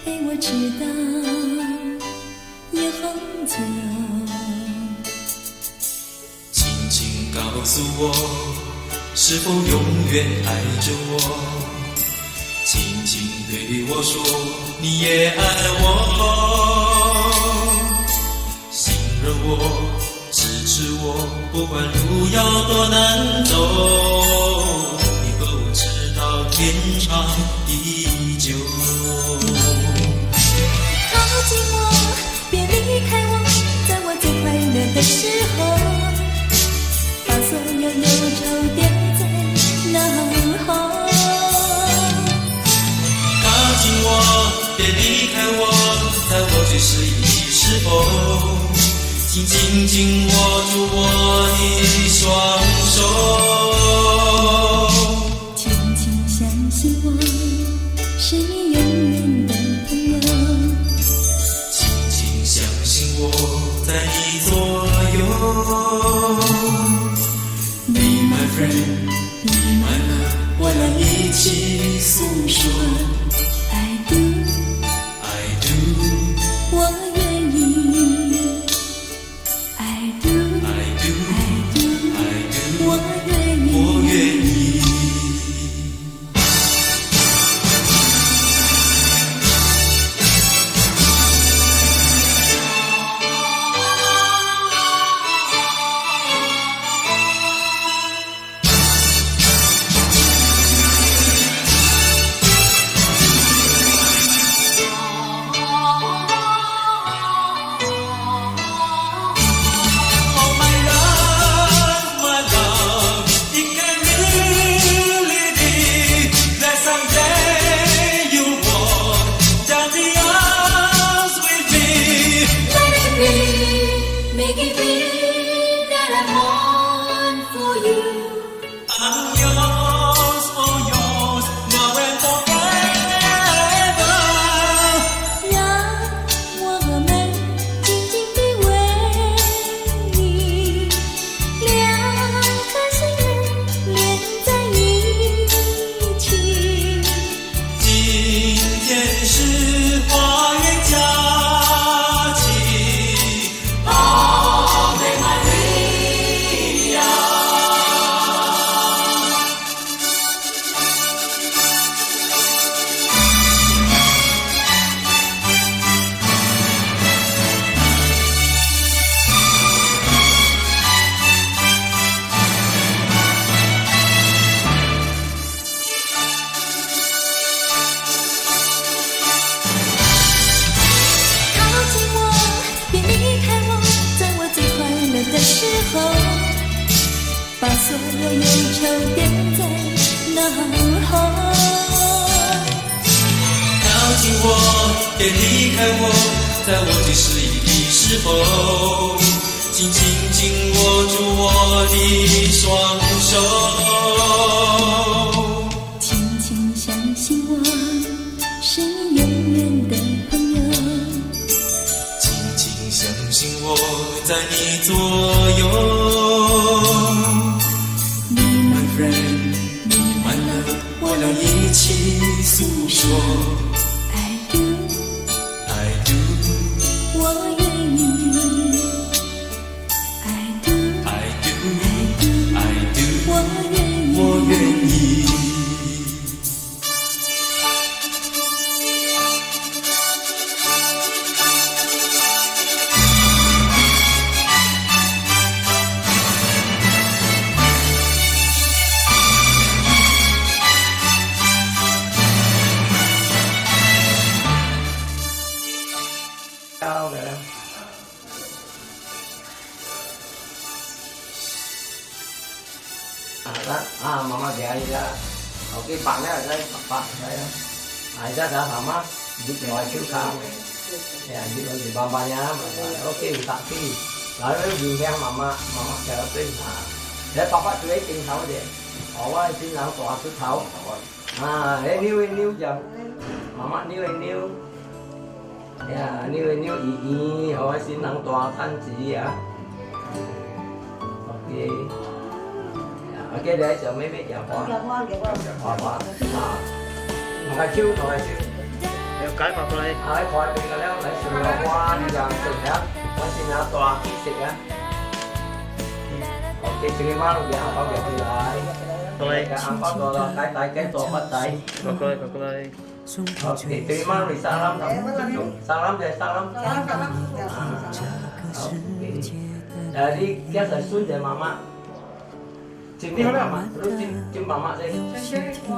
陪我直到夜红酒。轻轻告诉我，是否永远爱着我？轻轻对我说，你也爱我。信任我，支持我，不管路要多难走，你和我直到天长地久。靠近我，别离开我，在我最快乐的时候，把所有忧愁点在脑后。靠近我，别离开我，在我最失意时候，紧紧紧握住我的双手。轻轻相信我，是你永远的朋友。轻轻相信我，在你左右。Be my friend, be my love， 我俩一起诉说。I do， I do， 我愿意。I do， I do， I do， 我愿意。我愿意。Make it be that I'm on for you. I'm yours, oh yours, now and forever. 让我们紧紧地为你，两颗心人连在一起。今天是花园佳期。的时候，把所有忧愁点在脑后。靠近我，别离开我，在我最失意的时候，紧紧紧握住我的双手。轻轻相信我，是你永远的朋友。紧紧相信我，在你左右。Be my friend, be my love， 我俩一起诉说。I do， I do， 我愿意。I do， I do， I do， 我愿意。我愿意。cao kìa. Mama dia aja. Oke, paknya ada pak saya. Aja dah sama di bawah juga. Ya, di bawahnya. Oke, tapi lalu bilang mama jawabin. Để papa tụi tin thấu đi. Họ tin nào tọa cứ thấu. Để níu giờ. Mama níu. Ya, níu ý họ xin năng tọa thanh chỉ à. Ok. Ok, để cho mấy bé giờ bỏ. Bỏ. Ngồi chiếu. cái phạt lại ให้คอยเป็นกันแล้วไหนสุดแล้ววันอย่างสุดแล้ววันสินาตัวที่สิบนะโอเคถือมาลูกอย่างเขาอย่างที่ไร rồi ăn cóตัวcái tay cáiตัวbắt tay phạt lại ok terima mang đi sang lắm sang lắm về sang lắm đi kia sẽ xuống để mama chim đi mama lúc chim mama đây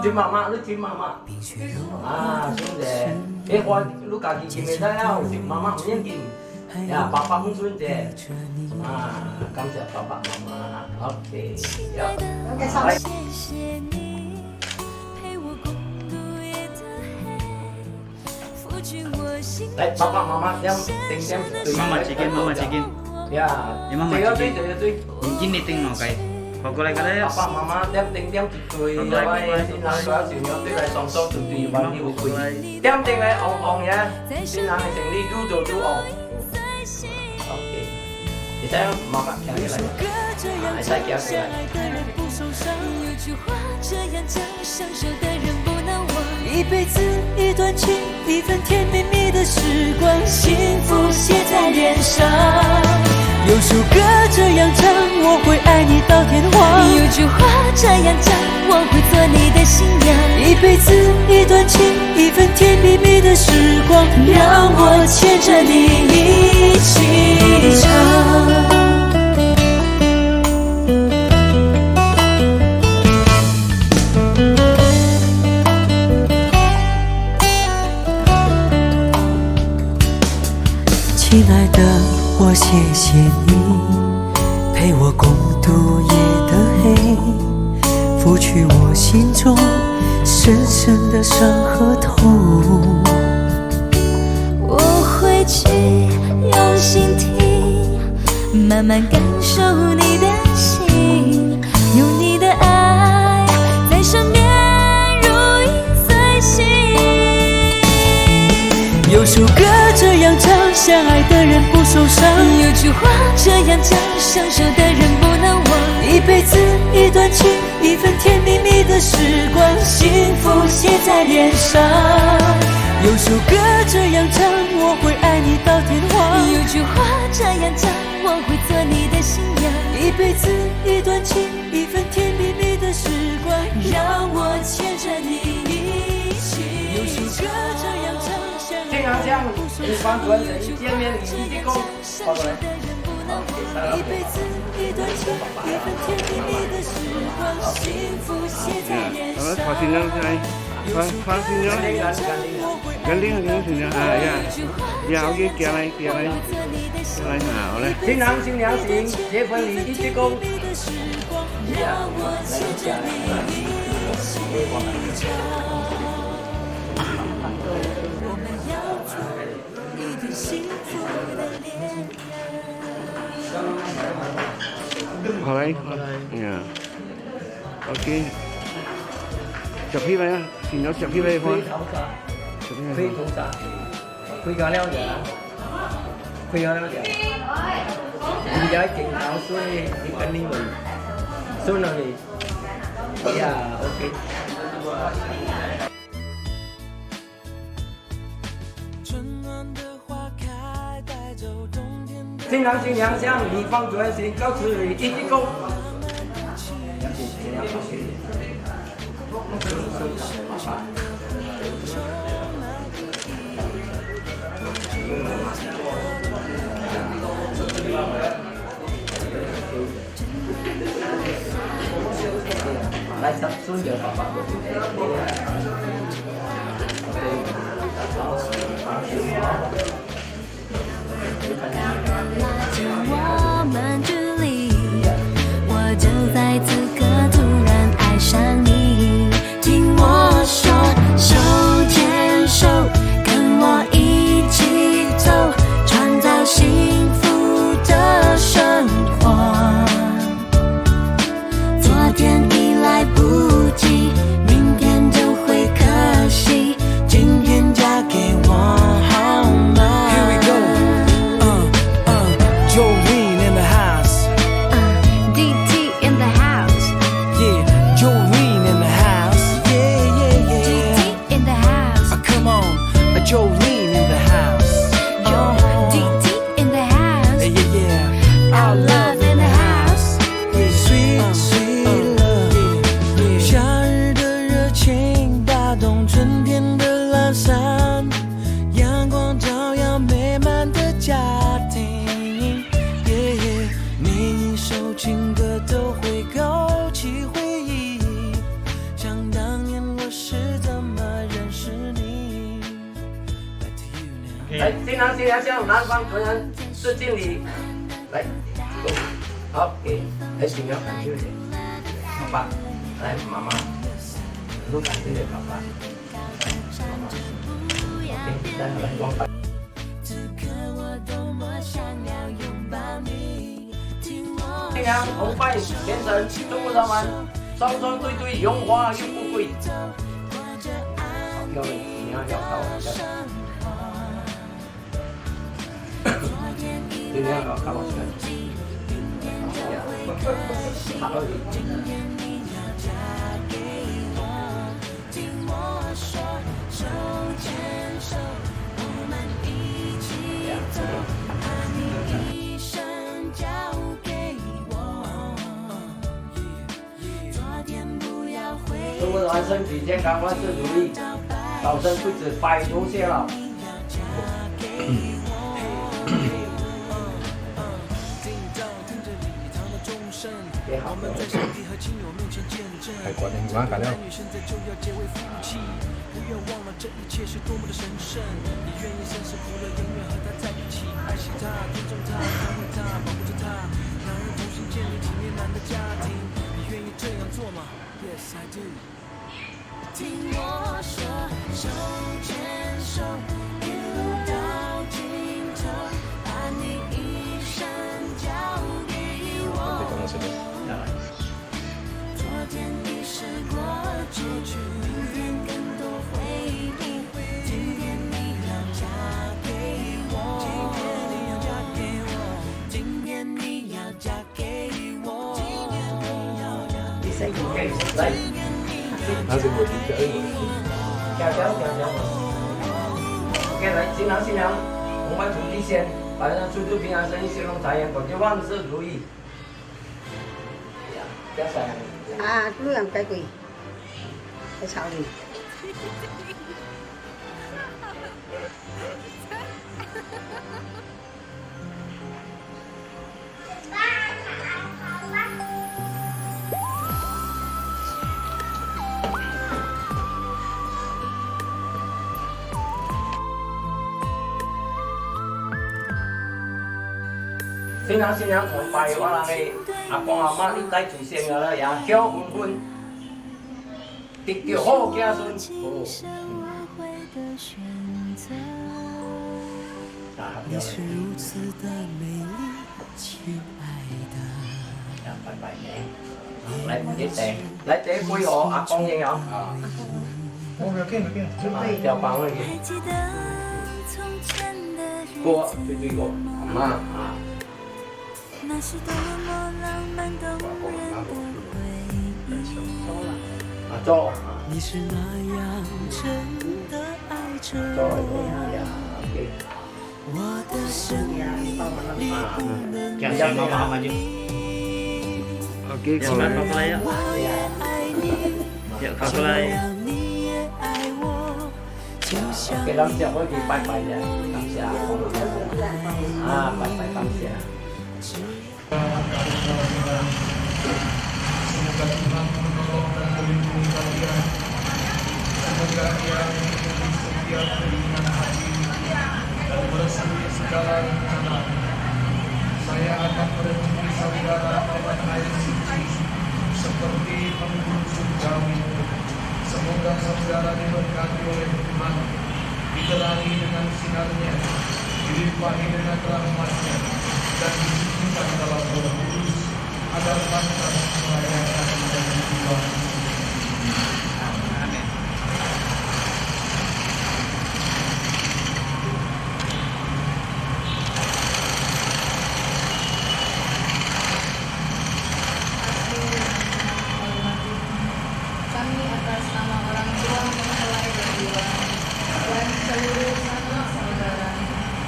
chim mama lúc chim mama xuống để cái con lúc cả chim mình đây đâu chim mama không nhận chim ya papa không xuống để cảm ơn papa mama ok ya 谢谢你陪我共度夜的黑，拂去我心 đấy papa mama đem tính đem mama chicken ya mama chicken mungkin niting mau kai phạt lại cái đấy papa mama đem tính đem cười rồi xin lỗi quá xin nhớ tới lại song song từ từ bao nhiêu cười đem tính lại ong nha xin lỗi này thành đi du đồ du ong ok thì sẽ mama kéo lại sẽ kéo lại 有句话这样讲，相守的人不能忘。一辈子一段情，一份甜蜜蜜的时光，幸福写在脸上。有首歌这样唱，我会爱你到天荒。有句话这样讲，我会做你的新娘。一辈子一段情，一份甜蜜蜜的时光，让我牵着你一起唱。亲爱的，我谢谢你陪我共度夜的黑，拂去我心中深深的伤和痛。我会去用心听，慢慢感受你的心，有你的爱在身边如影随形。有首歌这样唱，相爱的人不受伤。有句话这样讲，相守的人不能忘。一辈子一段情，一份甜蜜蜜的时光，幸福写在脸上。有首歌这样唱，我会爱你到天荒。有句话这样讲，我会做你的新娘。一辈子一段情，一份甜蜜蜜的时光，让我牵着你一起。有首歌这样唱。经常这样，你帮主任一见面你一鞠躬，跑过来。一辈子一段情，一份甜蜜蜜的时光，幸福写在脸上。phá xin nhau thế này phá xin nhau gắn liền xin nhau ya ok kia này hảo này 新郎新娘行，结婚礼一鞠躬。让我牵着你一起唱。我们要做一对幸福的恋人。 好嘞yeah ok chụp phim này xin nó chụp phim đây thôi Phi thủ xã Phi gà leo dạ Phi gà leo dạ Đi giới chuyện áo xuôi đi cân đi mình xuôi nào gì dạ ok新郎新娘向女方主任行告辞礼一鞠躬。来，上孙子爸爸。我们距离，我就在此刻突然爱上你。听我说，手牵手，跟我一起走，创造幸福的生活。昨天已来不及，明天就会可惜，今天嫁给我好吗？ Here we go. 今天向南方传人致敬礼，来，好，给来新娘感谢爸爸，来妈妈，都感谢爸爸，妈妈，OK， 再来光爸。新娘红拜天神，中午上晚，双双对对，荣华又富贵。好漂亮，新娘要高一下。新娘要高一下。好了。祝我们身体健康，万事如意，早生贵子，百毒偕老。别好，还管你妈干了。Yes, I do. 听我说，手牵手，一路到尽头，把你一生交给我。昨天已时过境迁，明天更多回忆。今天你要嫁给我，今天你要嫁给我。来，那是我的家人。跳。OK， 来，新郎新娘，红白土地先，把人处处平安，生意兴隆，财源广进，万事如意。Kéo sang. À, cứ làm cái quỷ. Cái sao gì? Xin nhắn một bài qua là cái con mà đi tay chủ sen là ya kéo hun tịch tiểu hô kia xuân lấy tế quý họ con gì không? Chào bạn ơi cô tùy cô mà 那是多么浪漫动人的回忆。做你是那样真的爱着我的生命里不能 Jangan mama maju. Okey, Yang kalau mana kau layak? 我也爱你 Ya kau layak. 你也爱我就像 cái lắm sẽ có gì bài bài này lắm sẽ bài bài lắm sẽ Semoga Tuhan menolong dan melindungi kalian. Semoga Dia melindungi setiap keinginan hati dan merestui segala rencana. Saya akan merestui saudara lewat air suci seperti pengurus surgawi. Semoga saudara diberkati oleh Tuhan, diterangi dengan sinarnya, dilimpahi dengan rahmatnya, dan disucikan dalam Roh Kudus, agar pantas merayakan dan Tuhan. Amin. Kami atas nama orang tua mempelai berdua dan seluruh sanak saudara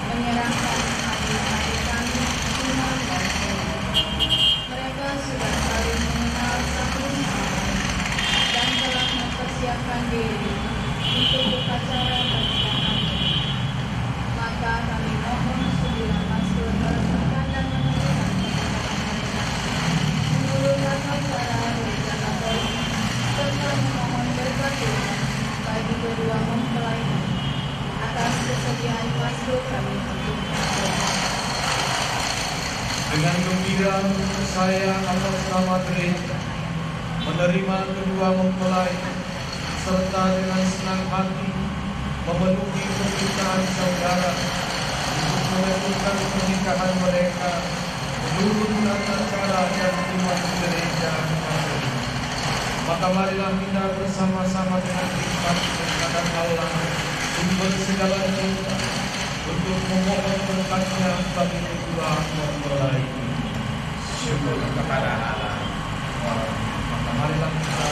menyerahkan hati-hati kami, iman dan sholat. Mereka sudah saling mengenal satu sama lain Dengan gembira saya atas nama gereja menerima kedua mempelai serta dengan senang hati memenuhi permintaan saudara untuk melakukan pernikahan mereka menurut tata cara dan iman gereja Katolik. Maka marilah kita bersama-sama dengan ikhlas menghadap Allah sumber segala cinta untuk memohon berkatnya bagi kedua mempelai ini. Syukur kepada Allah. Maka marilah kita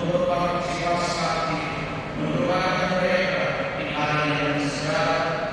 berpartisipasi mendoakan mereka di hari yang sejarah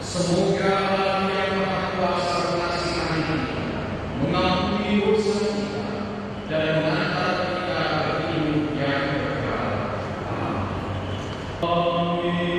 Semoga Allah yang Maha Kuasa mengasihi, mengampuni dosa kita, dan mengantar kita ke hidup yang kekal. Amin.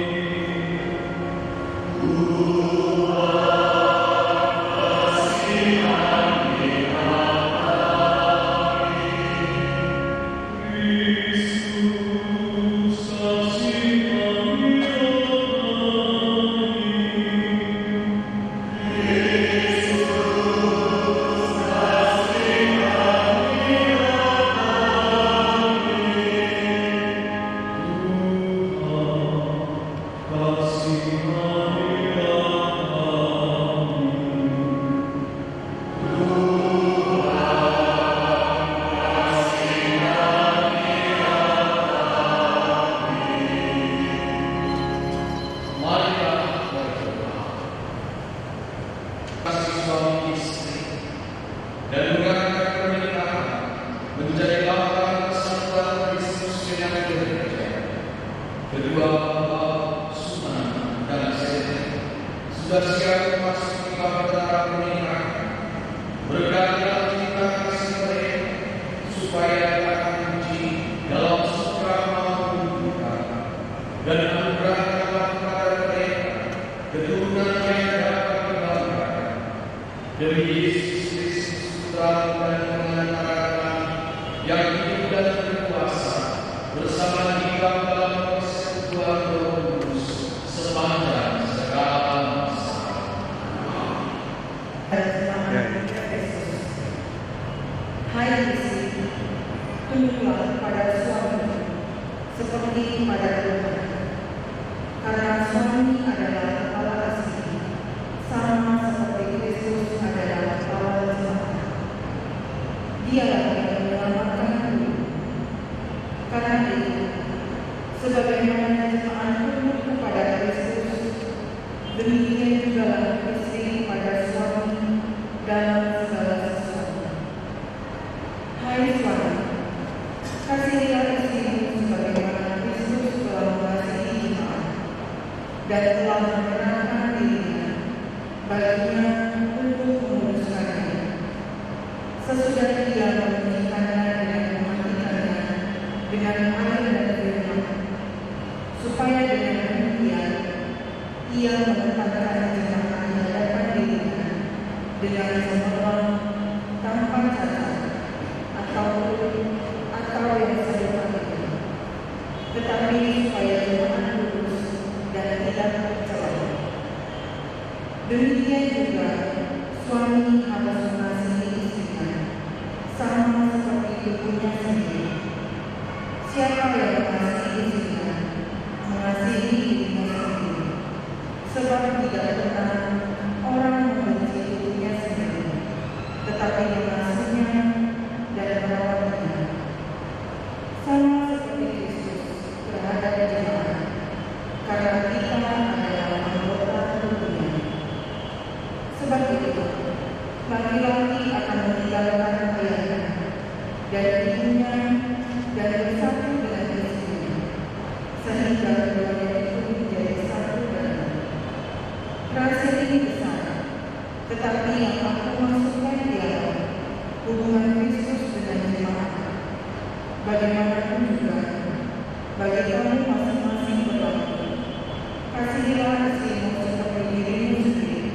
Suami istri dan mengangkat pernikahan menjadi lambang persatuan Kristus yang bekerja. Kedua Bapak Sunan dan Seti sudah siap memasuki bentara pernikahan. Berkatlah kita kasih mereka supaya akan diuji dalam segala kehidupan dan anugerahkanlah kepada mereka keturunan yang dapat dibanggakan. Demi Yesus Kristus Putra dan Pengantar yang hidup dan berkuasa bersama kita dalam persekutuan Roh Kudus sepanjang segala masa. Hai istri, tunduklah pada suami seperti pada Tuhan, karena suami adalah kepala istri, sama seperti Kristus adalah kepala jemaat. Dialah yang menyelamatkan diri. Karena itu, sebagaimana jemaat tunduk kepada Kristus, demikian juga istri pada suami dalam segala sesuatu. Hai suami, kasihilah istrimu sebagaimana Kristus telah mengasihi jemaat dan telah menyerahkan dirinya baginya untuk menguduskannya. Sesudah dia menyucikannya dengan mematikannya dengan air dan firman, supaya dengan demikian ia menempatkan jemaat di hadapan dirinya dengan cemerlang, tanpa cacat atau yang serupa itu, tetapi supaya jemaat kudus dan tidak tercela. Demikian juga suami harus mengasihi istrinya sama seperti tubuhnya sendiri. Siapa yang mengasihi istrinya mengasihi dirinya sendiri, sebab tidak pernah orang membenci tubuhnya sendiri, tetapi mengasihinya dan merawatnya, sama seperti Kristus terhadap jemaat, karena kita adalah anggota tubuhnya. Sebab itu, laki-laki akan meninggalkan ayahnya dan ibunya dan bersatu dengan istrinya, sehingga keduanya itu menjadi satu badan. Rahasia ini besar, tetapi yang aku maksudkan ialah hubungan Kristus dengan jemaat. Bagaimanapun juga, bagi kamu masing-masing berlaku. Kasihilah istrimu seperti dirimu sendiri,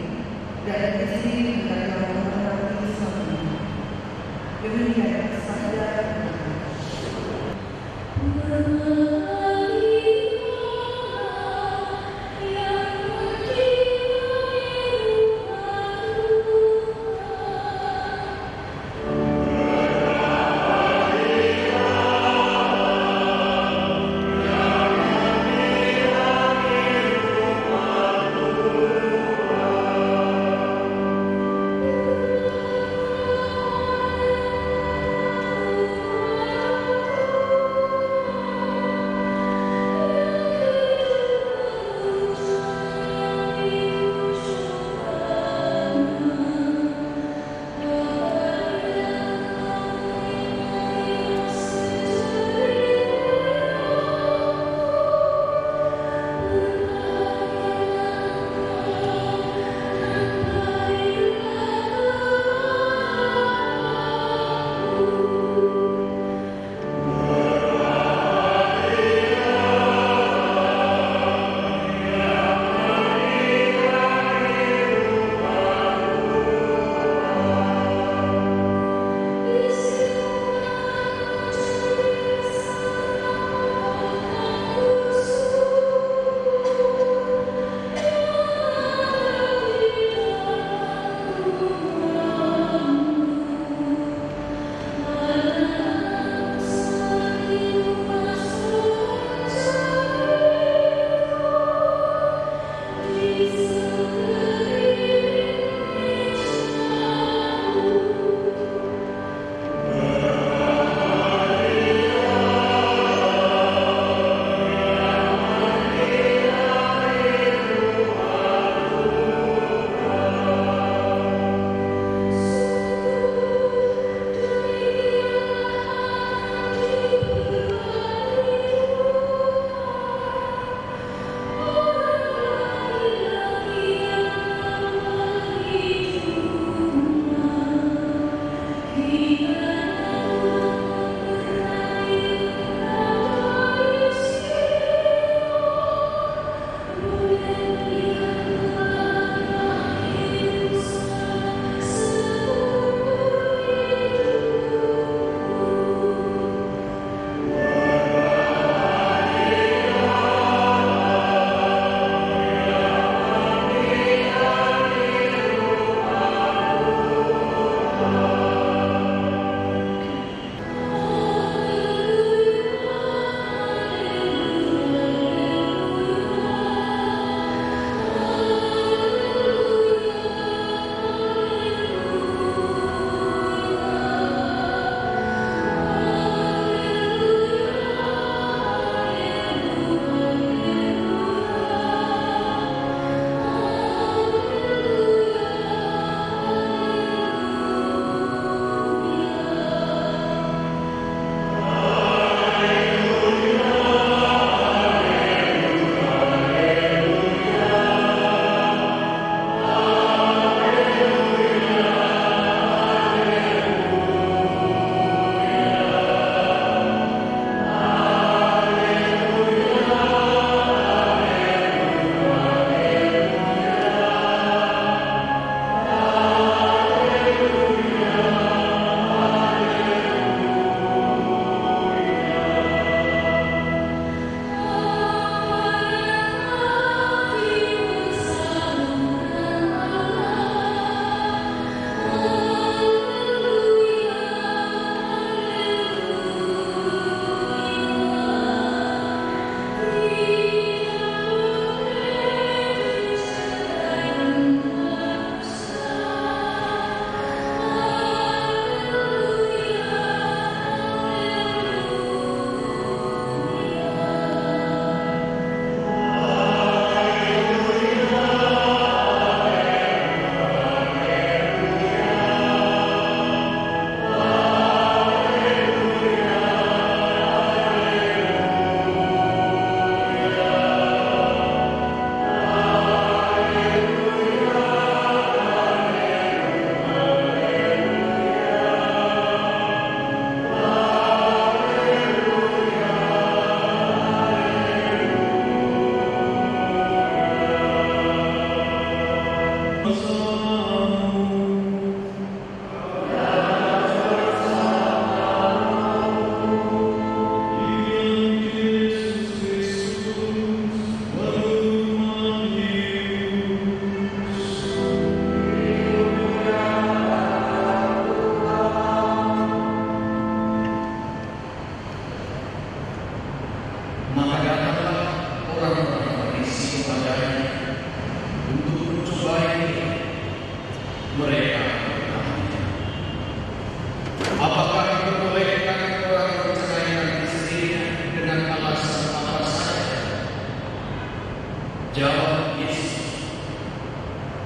dan istri hendaklah menghormati suaminya. Demikian saja.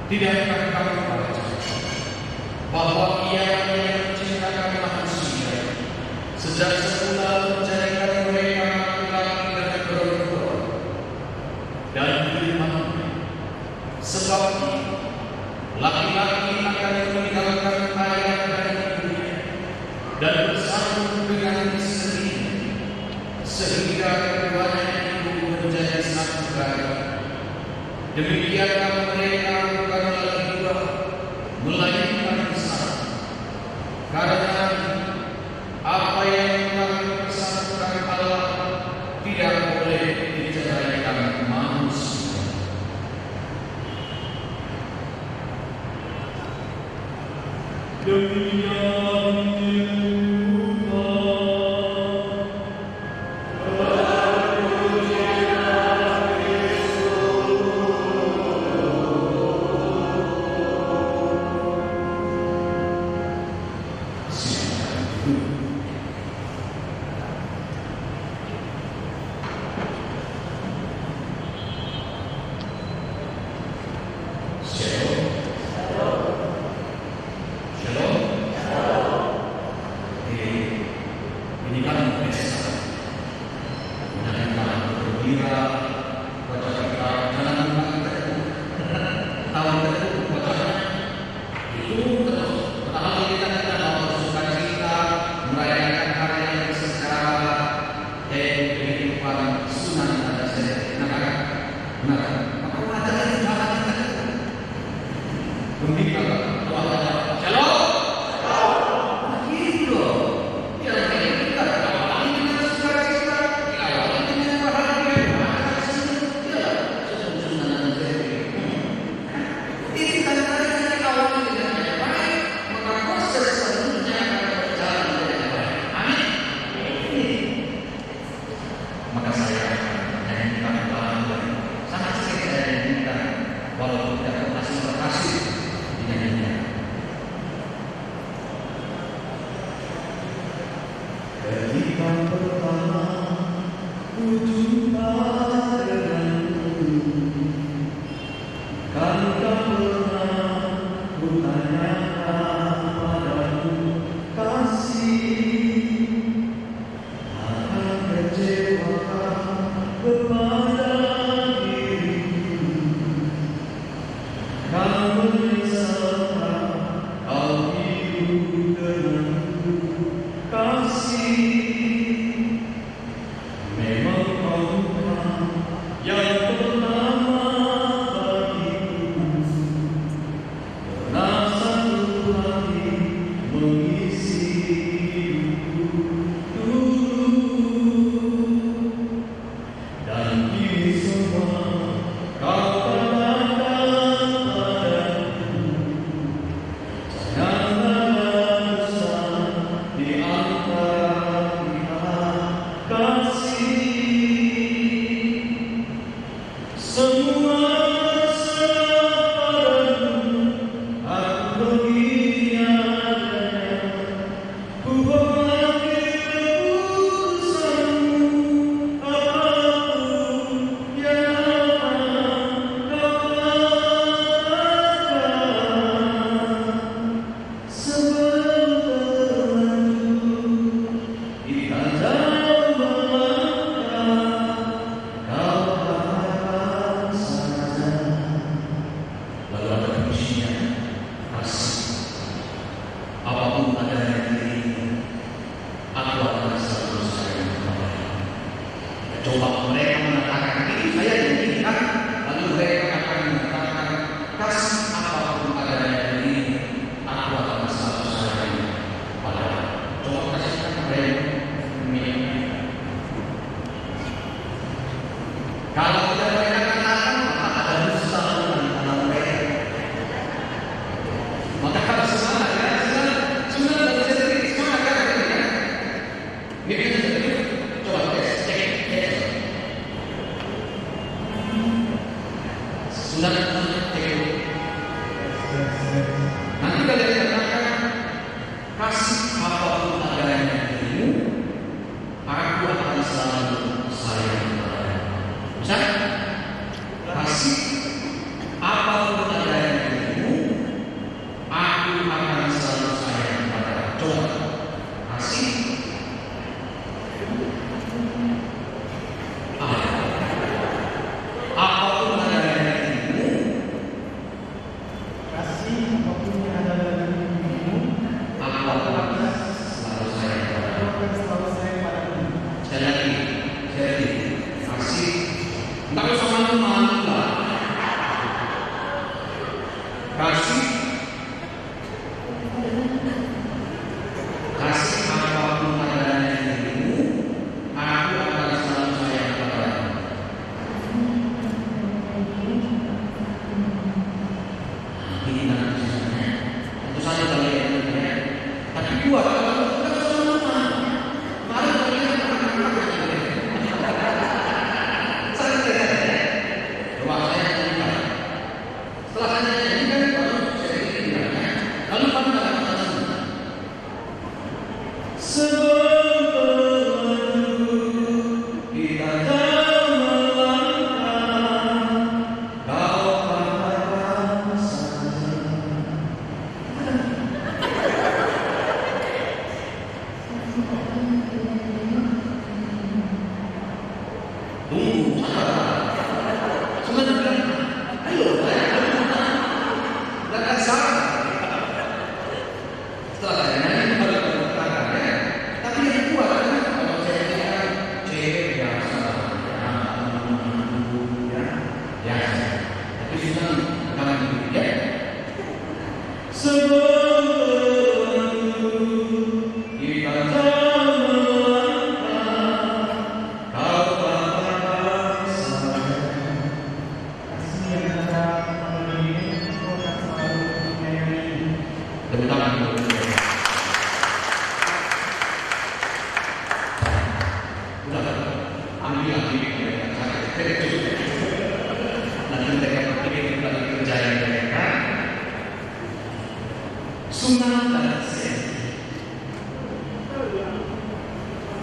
Tidakkah kamu baca bahwa Ia yang menciptakan manusia sejak semula menjadikan mereka laki-laki dan perempuan dan firman-Nya, sebab laki-laki akan meninggalkan ayah dan ibunya dan bersatu dengan istrinya, sehingga keduanya itu menjadi satu badan. Demikianlah mereka bukan lagi dua, melainkan satu. Karena apa yang telah dipersatukan Allah tidak boleh diceraikan manusia. Ini kan pesta. Jangan bergembira, baca kita, jangan teguh. Tahu teguh, bacanya itu terus. Padahal kita mau sukacita, merayakan hari yang secara kehidupan sunnah ada saya. Benar. Maka ajaran itu jangan teguh. Gembira, doa shalom. Maka saya menyanyikan lagu sangat sering saya nyanyikan, walaupun tidak berhasil dinyanyinya. Ketika pertama ku jumpa denganmu, kan tak pernah ku tanyakan padamu kasih. Kepada diriku, kau menyesal, kau hidup denganku, kasih. Memang kau bukan yang pertama bagiku, pernah satu hati mengisi hidupku dulu. Dan kini semua kau katakan padaku, janganlah dosa di antara kita kasih. Semua padamu aku begini adanya, ku hormati keputusanmu. Apapun adanya dirinya, aku akan selalu sayang kepada-Nya. Coba mereka mengatakan ini saya janjikan, lalu mereka akan mengatakan kasih apapun adanya dirinya, aku akan selalu sayang kepada-Nya. Coba kasihkan mereka ini. Kalau tidak mereka katakan, maka ada dusta di antara mereka. Maka harus semangat ya. Nanti kalian katakan kasih apapun adanya dirimu, aku akan selalu sayang kepada-Nya. Bisa? Kasih apapun adanya dirimu, dulu ya. Sebelum kita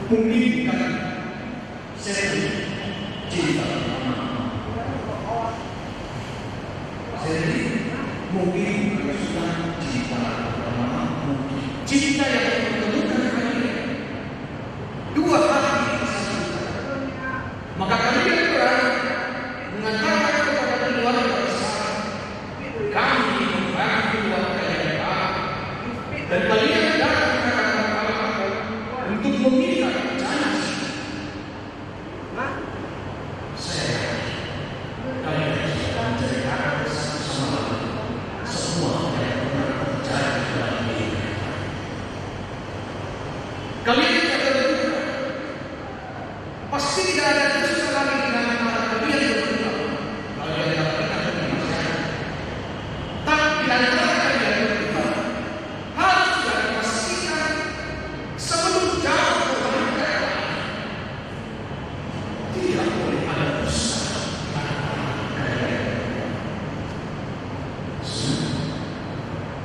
mungkin bukan seri cinta seri mungkin bukan sudah cinta pertama, mungkin cinta yang mempertemukan kalian dua hati disatukan, maka kalian berani mengatakan kepada keluarga besar, kami membagi keluarga yang baik, dan kalian datang untuk meminta janji. Saya kalian akan menceritakan satu sama lain semua yang pernah terjadi dalam hidup kalian. Akan berduka, pasti tidak ada dosa lagi di antara kalian berdua. Kalian dapat mengerti masyarakat, tapi di antara kalian berdua harus sudah dipastikan sebelum jauh berhenti. Tidak boleh ada dosa antara kalian.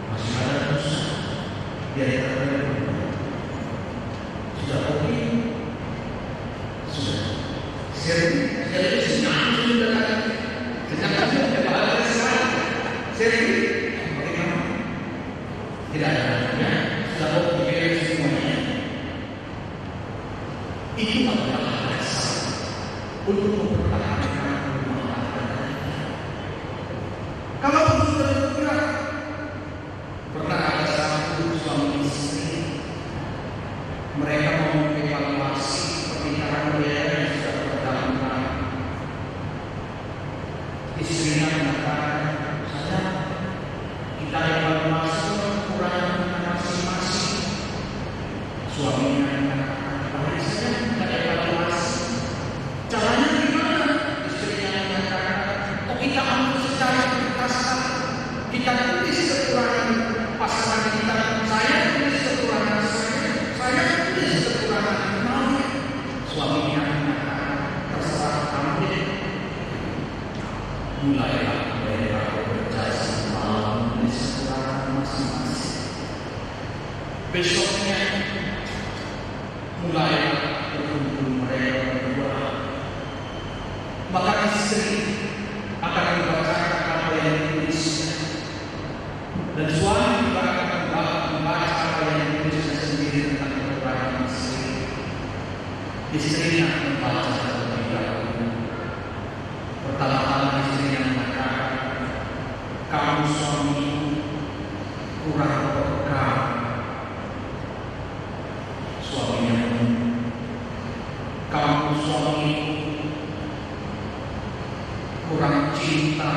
Masih ada dosa di antara kalian berdua. Sudah oke? Sudah. Jadi senang sudah kan? Senang sudah ada sekarang. Seri, bagaimana? Tidak ada ya. Sudah oke semuanya. Itu adalah dasar untuk mempertahankan rumah tangga. Kalau belum terbuka, pernah ada satu suami istri, mereka mau mengevaluasi pernikahan mereka yang sudah bertahun-tahun. Istrinya mengatakan, saya kita evaluasi kekurangan kita masing-masing. Suaminya mengatakan, saya kita evaluasi. Caranya gimana? Istrinya mengatakan, oh kita ambil secara berkasar, kita tulis kekurangan pasangan kita. Saya tulis kekurangan saya tulis kekurangan kamu. Suaminya mengatakan, terserah kamu. Mulailah mereka bekerja sama menulis kekurangan masing-masing. Besoknya mulailah berkumpul mereka berdua. Maka istri akan membacakan apa yang ditulisnya, dan suami juga akan membaca apa yang ditulisnya sendiri tentang kekurangan istri. Istrinya membaca terlebih dahulu. Pertama-tama istrinya mengatakan, kamu suami kurang peka. Suaminya ngomong, kamu suami kurang cinta.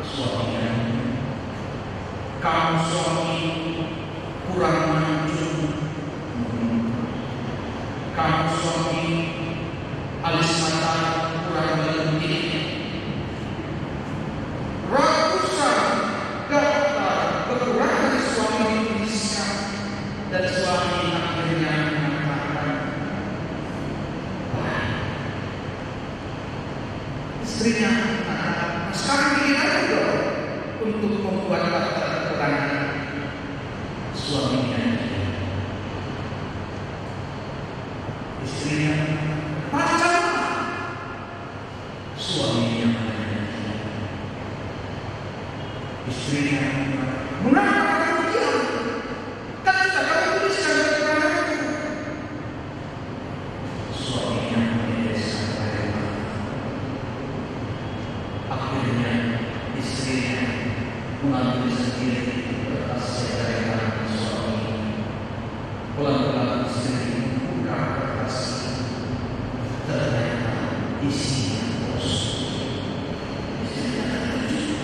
Suaminya ngomong, kamu suami kurang maju. Kamu suami alis mata kurang berhenti. Ratusan daftar kekurangan suami dituliskan, dan suami akhirnya mengatakan, wah, istrinya mengatakan, sekarang ini aja dong untuk membuat daftar kekurangan. Suaminya istrinya macam suaminya istrinya mengapa kamu diam? Kan sudah kamu tuliskan kekurangan itu. Suaminya menyelesaikan kalimat. Akhirnya istrinya mengambil sendiri kertas dari tangan suami. Pelan-pelan istri membuka kertas itu. Ternyata isinya kosong. Istrinya terkejut.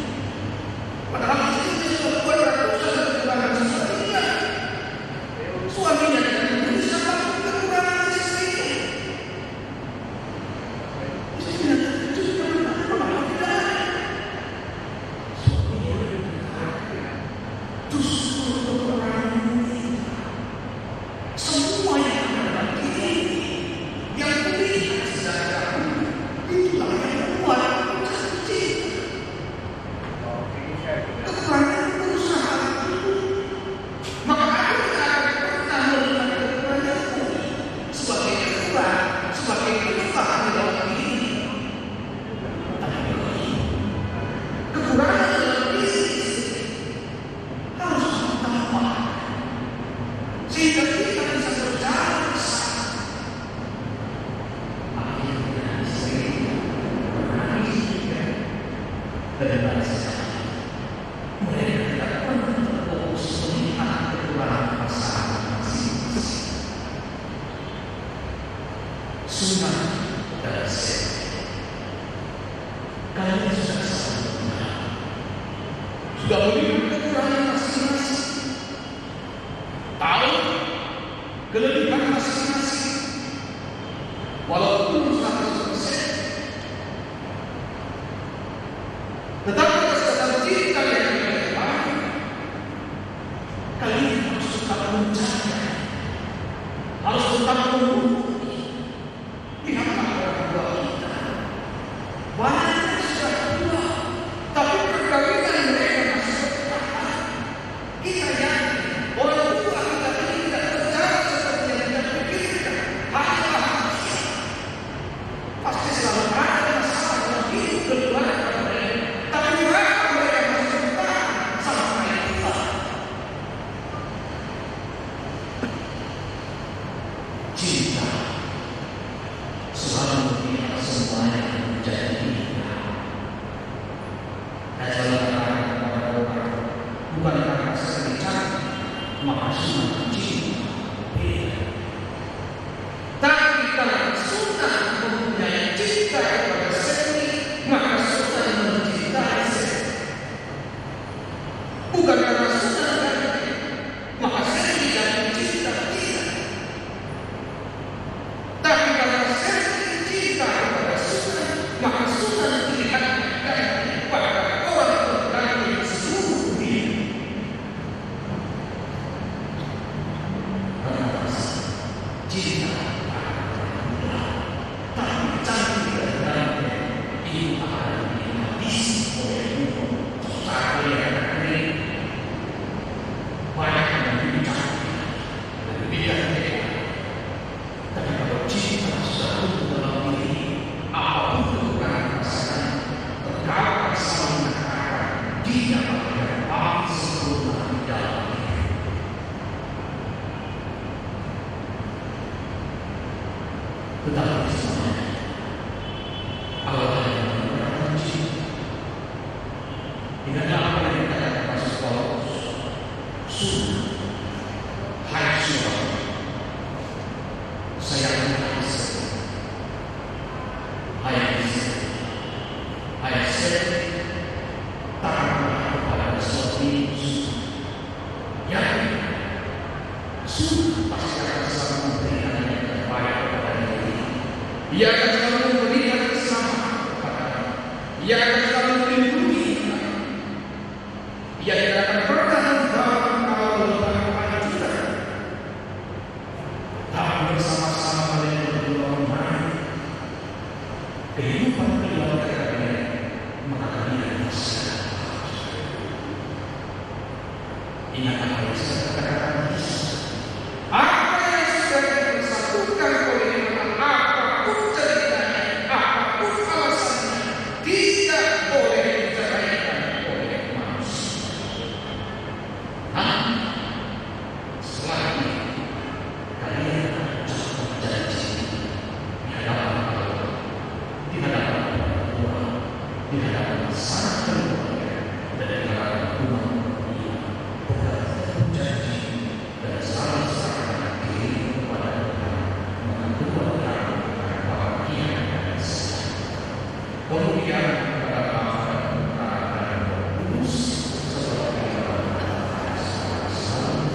sesat. Mereka tidak pernah terfokus melihat kekurangan pasangan masing-masing. Sunnah dan sehat. Kalian sudah saling mengenal, sudah melihat kekurangan masing-masing, tahu kelebihan masing-masing, walaupun 100%. Tetapi dalam cinta yang lebih baik, kalian harus tetap menjaga, harus tetap menguruti. Lihatlah orang tua kita, banyak sudah tua, tapi perkawinan mereka masih bertahan. Kita yakin orang tua kita ini tidak berjalan seperti yang kita pikirkan. Hanyalah manusia. Pasti selalu ada masalah dalam hidup keluarga mereka. Tapi mengapa mereka masih bertahan sampai tua? Cinta selalu melihat semuanya menjadi indah. Dan selalu katakan kepada orang, bukan karena sekali cantik, maka semua cinta beda. Tapi kalau sudah mempunyai cinta kepada seni, maka sudah mencintai seni. Bukan karena sudah cantik, maka seni dan cinta tidak. Tapi karena seni cinta kepada sunnah, maka sunnah dilihat pada orang terkandung seluruh dunia. Karena cinta tapi cantik dan ganteng itu akan dihabisi oleh sesuatu yang kering. Banyak yang lebih cantik, lebih ganteng. Tapi kalau cinta sudah tumbuh dalam diri, apapun kekurangan pasangan, terkadang saling mengatakan dia bagian paling sempurna di dalam diri. Tetapi semuanya Allah yang memberikan cinta. Dengan apa yang dikatakan Rasul Paulus, sunnah, hai sunnah, saya mengenal seni, hai seni, taatlah kepada sesuatu yang sunnah pasti akan selalu memberikan yang terbaik kepada diri. Ia akan selalu memberikan keselamatan kepada kita. Ia akan selalu melindungi kita. Ia tidak akan pernah meninggalkan kalau lepas kita. Tapi bersama-sama kalian berdua memahami kehidupan keluarga kalian, maka kalian bisa. Ingat apa yang saya katakan di sini. Apa yang sudah dipersatukan oleh Tuhan, apapun ceritanya, apapun alasannya, tidak boleh diceraikan oleh manusia. Setelah ini, kalian harus berjanji di hadapan Allah, di hadapan orang tua, di hadapan sang keluarga, dan di hadapan Tuhan yang berjanji dan saling serahkan diri kepada Tuhan, maka Tuhan akan bahagia dan sejahtera. Kemudian kepada Allah dan Kudus seperti dalam sekarang dan selamanya.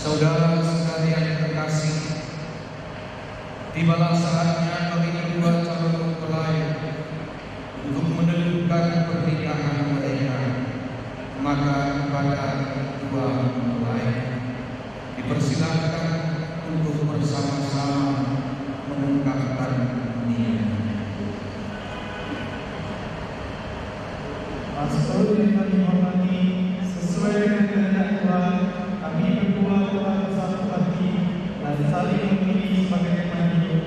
Saudara-saudari yang terkasih, tibalah saatnya bagi kedua calon mempelai untuk menentukan pernikahan mereka. Maka kepada kedua mempelai dipersilakan untuk bersama-sama mengungkapkan niat. Pastor yang kami hormati, sesuai dengan kehendak Tuhan, kami berdua telah bersatu hati dan saling memilih sebagai teman hidup.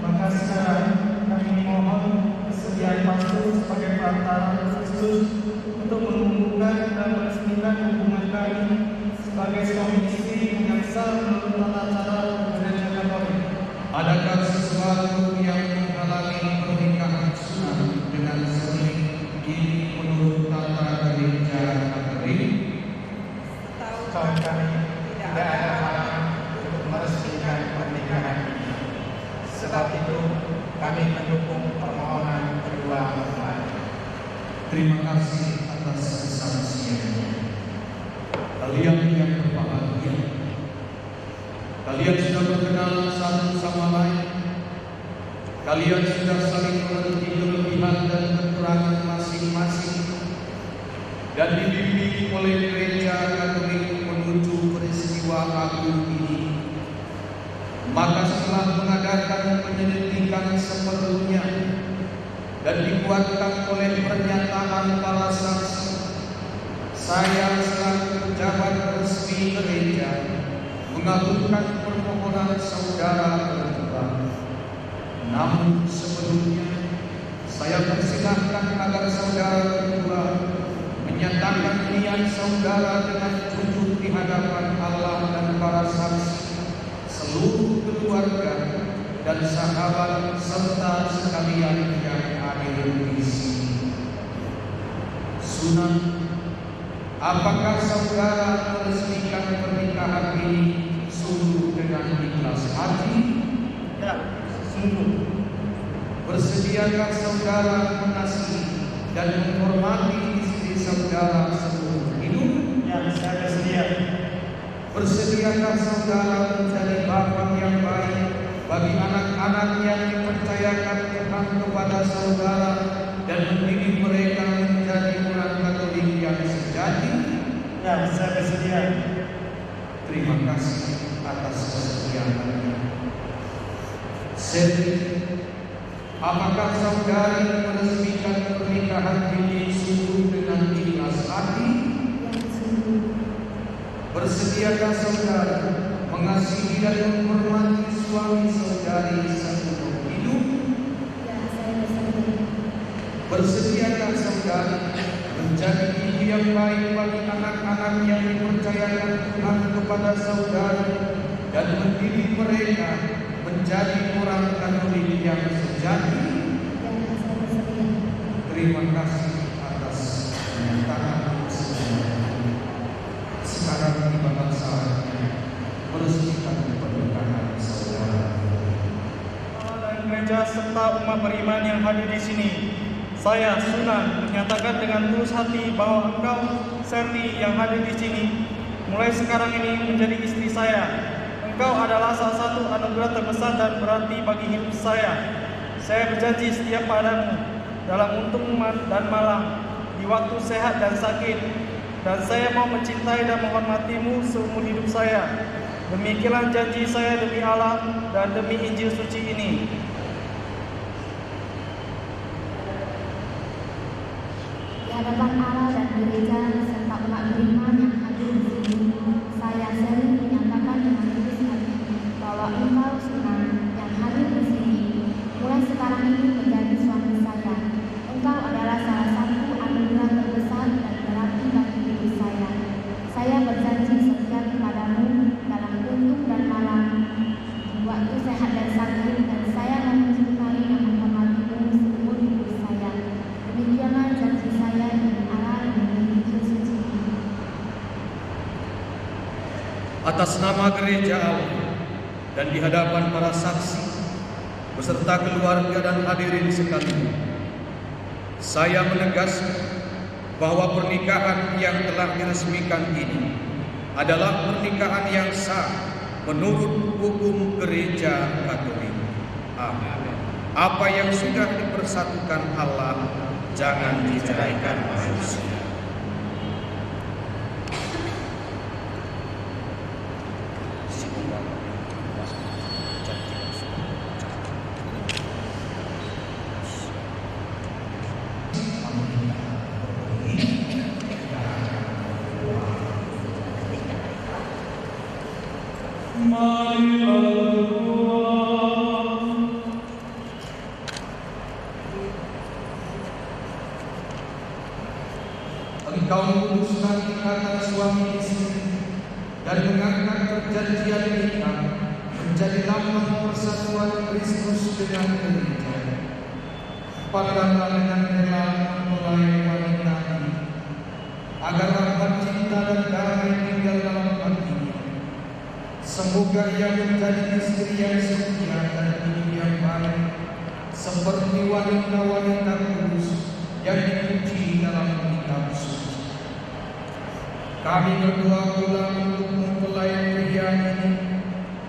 Maka sekarang kami mohon kesediaan pastor sebagai perantara Kristus untuk menumbuhkan dan meresmikan hubungan kami sebagai suami istri yang sah menurut tata cara gereja Katolik. Adakah sesuatu yang menghalangi pernikahan sunat dengan seni ini menurut tata gereja Katolik? Setahu kami tidak ada halangan untuk meresmikan pernikahan ini. Sebab itu kami mendukung permohonan kedua mempelai. Terima kasih atas kesaksiannya. Kalian yang berbahagia, kalian sudah berkenal satu sama lain. Kalian sudah saling mengerti kelebihan dan kekurangan masing-masing dan dibimbing oleh gereja Katolik menuju peristiwa agung ini. Maka setelah mengadakan penyelidikan sepenuhnya dan dikuatkan oleh pernyataan para saksi, saya selaku pejabat resmi gereja mengabulkan permohonan saudara berdua. Namun sebelumnya saya persilahkan agar saudara berdua menyatakan niat saudara dengan jujur di hadapan Allah dan para saksi, seluruh keluarga dan sahabat serta sekalian yang hadir di sini. Sunat, apakah saudara meresmikan pernikahan ini sungguh dengan ikhlas hati? Ya, sungguh. Bersediakah saudara mengasihi dan menghormati istri saudara seumur hidup? Ya, saya bersedia. Bersediakah saudara menjadi bapak yang baik bagi anak-anak yang dipercayakan Tuhan kepada saudara dan mendidik mereka menjadi orang Katolik yang sejati? Ya, saya bersedia. Terima kasih atas kesediaannya. Seri, apakah saudari meresmikan pernikahan ini sungguh dengan ikhlas hati? Bersediakah saudara mengasihi dan menghormati suami saudari seumur hidup? Ya, saya bersedia. Bersediakah saudari menjadi ibu yang baik bagi anak-anak yang dipercayakan Tuhan kepada saudari dan mendidik mereka menjadi orang Katolik yang sejati? Ya, saya bersedia. Terima kasih atas pernyataan kesediaan. Sekarang tiba saatnya meresmikan pernikahan saudara. Dan gereja serta umat beriman yang hadir di sini, saya Sunan menyatakan dengan tulus hati bahwa engkau, Serti, yang hadir di sini, mulai sekarang ini menjadi istri saya. Engkau adalah salah satu anugerah terbesar dan berarti bagi hidup saya. Saya berjanji setia padamu dalam untung dan malam, di waktu sehat dan sakit, dan saya mau mencintai dan menghormatimu seumur hidup saya. Demikianlah janji saya demi Allah dan demi Injil suci ini. Di hadapan Allah dan gereja serta umat beriman yang hadir di sini, saya Seri menyatakan dengan tulus hati bahwa engkau Sunan yang hadir di sini, mulai sekarang ini menjadi suami saya. Engkau adalah salah satu anugerah terbesar dan berarti bagi hidup saya. Saya berjanji setia kepadamu dalam untung dan malam, di waktu sehat dan sakit, dan saya mau mencintai dan menghormatimu seumur hidup saya. Demikianlah janji saya demi Allah dan demi Injil suci. Atas nama gereja Allah dan di hadapan para saksi beserta keluarga dan hadirin sekalian, saya menegaskan bahwa pernikahan yang telah diresmikan ini adalah pernikahan yang sah menurut hukum Gereja Katolik. Amin. Apa yang sudah dipersatukan Allah, jangan diceraikan manusia. Engkau memutuskan ikatan suami istri dan mengangkat perjanjian nikah menjadi lambang persatuan Kristus dengan gereja. Padamlah dengan rela mempelai wanita ini, agar rahmat cinta dan damai tinggal dalam hatinya. Semoga ia menjadi istri yang setia dan hidup yang baik, seperti wanita-wanita kudus yang dipuji dalam kitab suci. Kami berdoa pula untuk mempelai pria ini,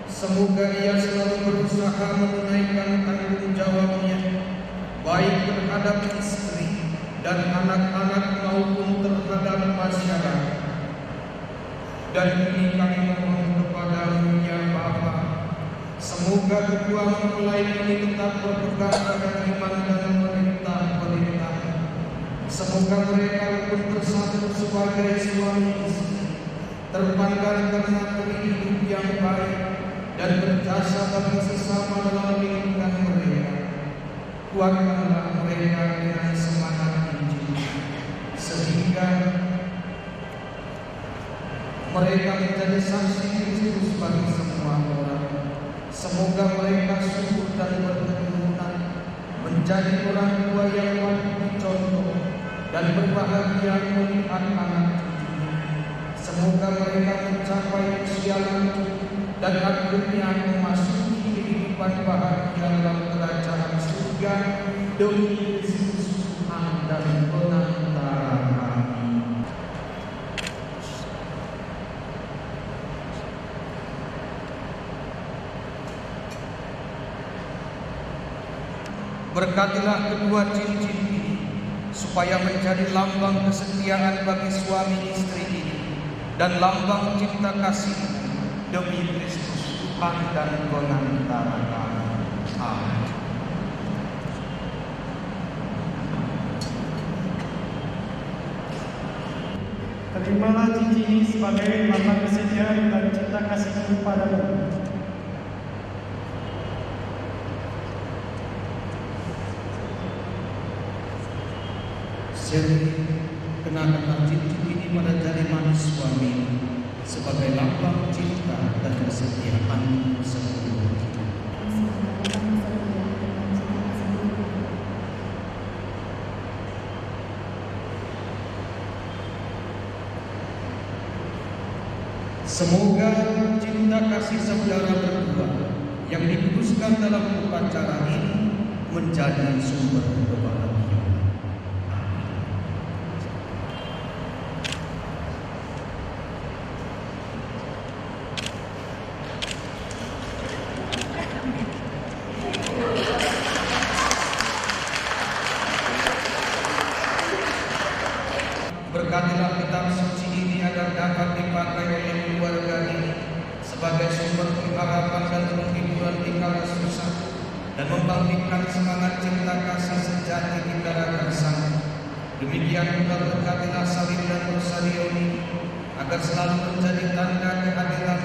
semoga ia selalu berusaha menunaikan tanggung jawabnya, baik terhadap istri dan anak-anak maupun terhadap masyarakat. Dan ini kami mohon kepada-Mu ya Bapa, semoga kedua mempelai ini tetap berpegang pada iman dan perintah-perintah. Semoga mereka pun bersatu sebagai suami istri, terpandang karena hidup yang baik dan berjasa bagi sesama dalam lingkungan mereka. Kuatkanlah mereka dengan semangat Injil, sehingga mereka menjadi saksi Kristus bagi semua orang. Semoga mereka subur dan berketurunan, menjadi orang tua yang wajib dicontoh dan berbahagia melihat anak cucunya. Semoga mereka mencapai usia lanjut dan akhirnya memasuki kehidupan bahagia dalam kerajaan surga demi Kristus Tuhan dan Penantara kami. Berkatilah kedua cincin ini, supaya menjadi lambang kesetiaan bagi suami istri ini dan lambang cinta kasih demi Kristus Tuhan dan Penantara kami. Amin. Terimalah cincin ini sebagai lambang kesetiaan dan cinta kasih padamu. Seri, kenakanlah cincin ini pada jari manis suami sebagai lambang cinta dan kesetiaan seluruh hidup. Semoga cinta kasih saudara berdua yang dikuduskan dalam upacara ini menjadi sumber kebahagiaan. Berkatilah kitab suci ini agar dapat dipakai oleh keluarga ini sebagai sumber pengharapan dan penghiburan di kala susah, dan membangkitkan semangat cinta kasih sejati di kala gersang. Demikian pula berkatilah Salim dan Rosario ini agar selalu menjadi tanda kehadiran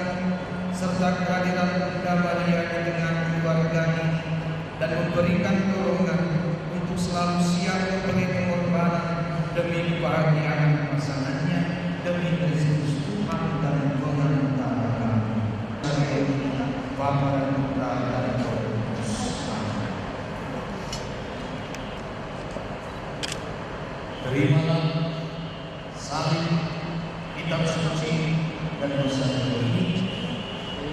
serta kehadiran Bunda Maria di tengah keluarga ini, dan memberikan dorongan untuk selalu siap memberi pengorbanan demi kebahagiaan pasangannya, demi Kristus Tuhan dan Penantara kami. Bapa dan Putra dan Roh Kudus. Terimalah salib, kitab suci dan dosa ini,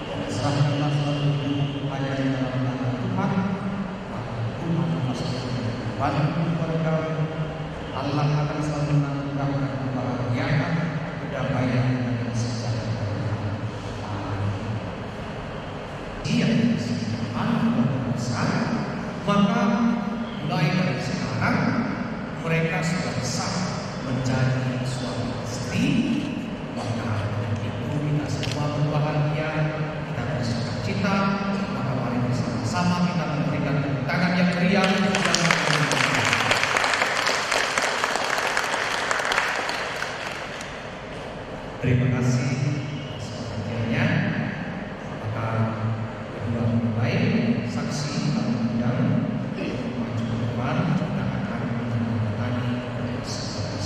dan serahkanlah selalu hanya di dalam tangan Tuhan. Tuhan pasti bantu kepada Allah akan selalu menanggungkan kebahagiaan, kedamaian dan kesejahteraan. mereka sudah sah menjadi suami istri, maka itu kita semua berbahagia, kita bersuka cita, maka mari bersama-sama kita memberikan tepuk tangan yang meriah untuk terima kasih sepertinya. Maka kedua mempelai saksi kami undang maju ke depan dan akan menandatangani proses.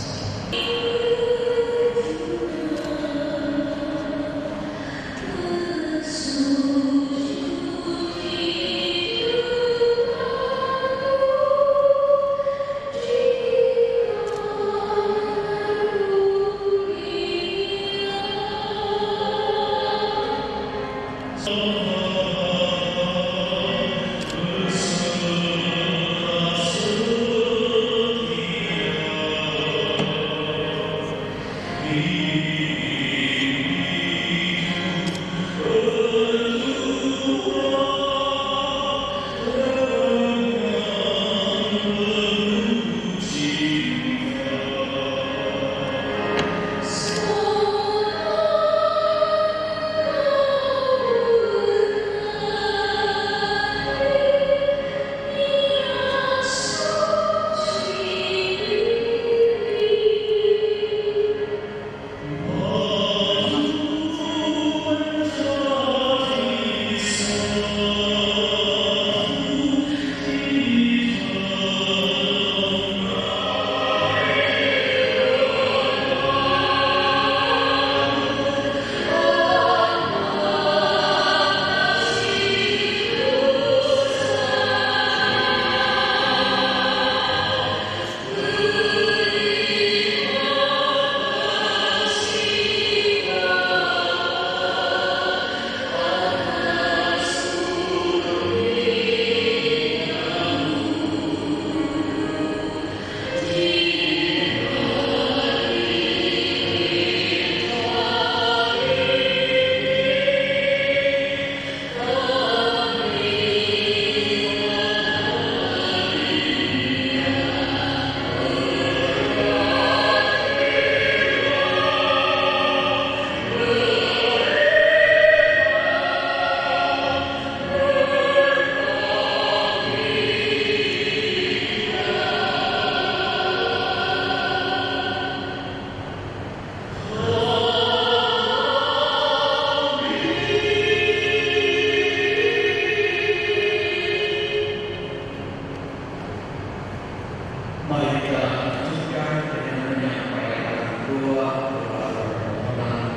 Mari kita lanjutkan dengan menyampaikan doa permohonan.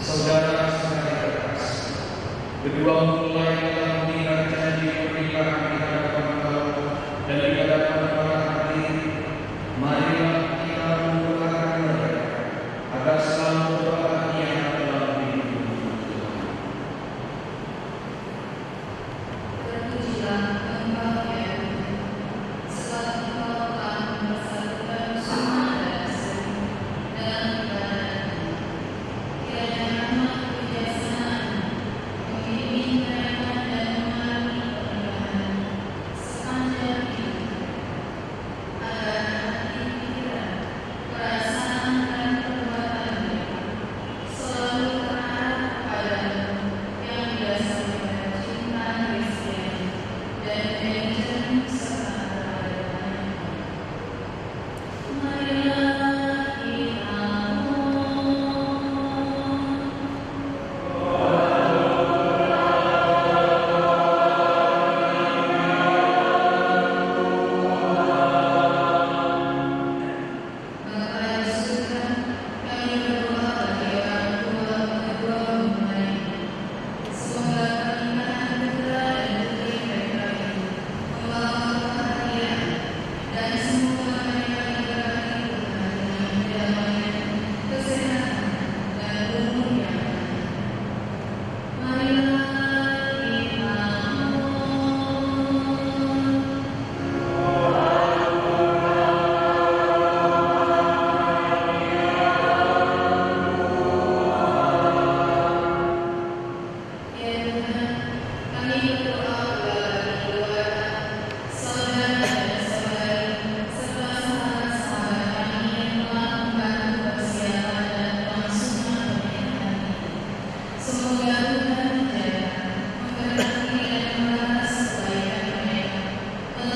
Saudara-saudara terkasih, kedua mempelai telah mengikat janji pernikahan di hadapan Allah dan di hadapan para hadirin. Marilah kita mendoakan mereka agar selalu berbahagia dalam hidup Tuhan. Terpujilah Engkau ya Tuhan, sebab Engkau telah mempersatukan semua dasar dalam ibadat. Kiranya rahmat kebijaksanaan mengiringi mereka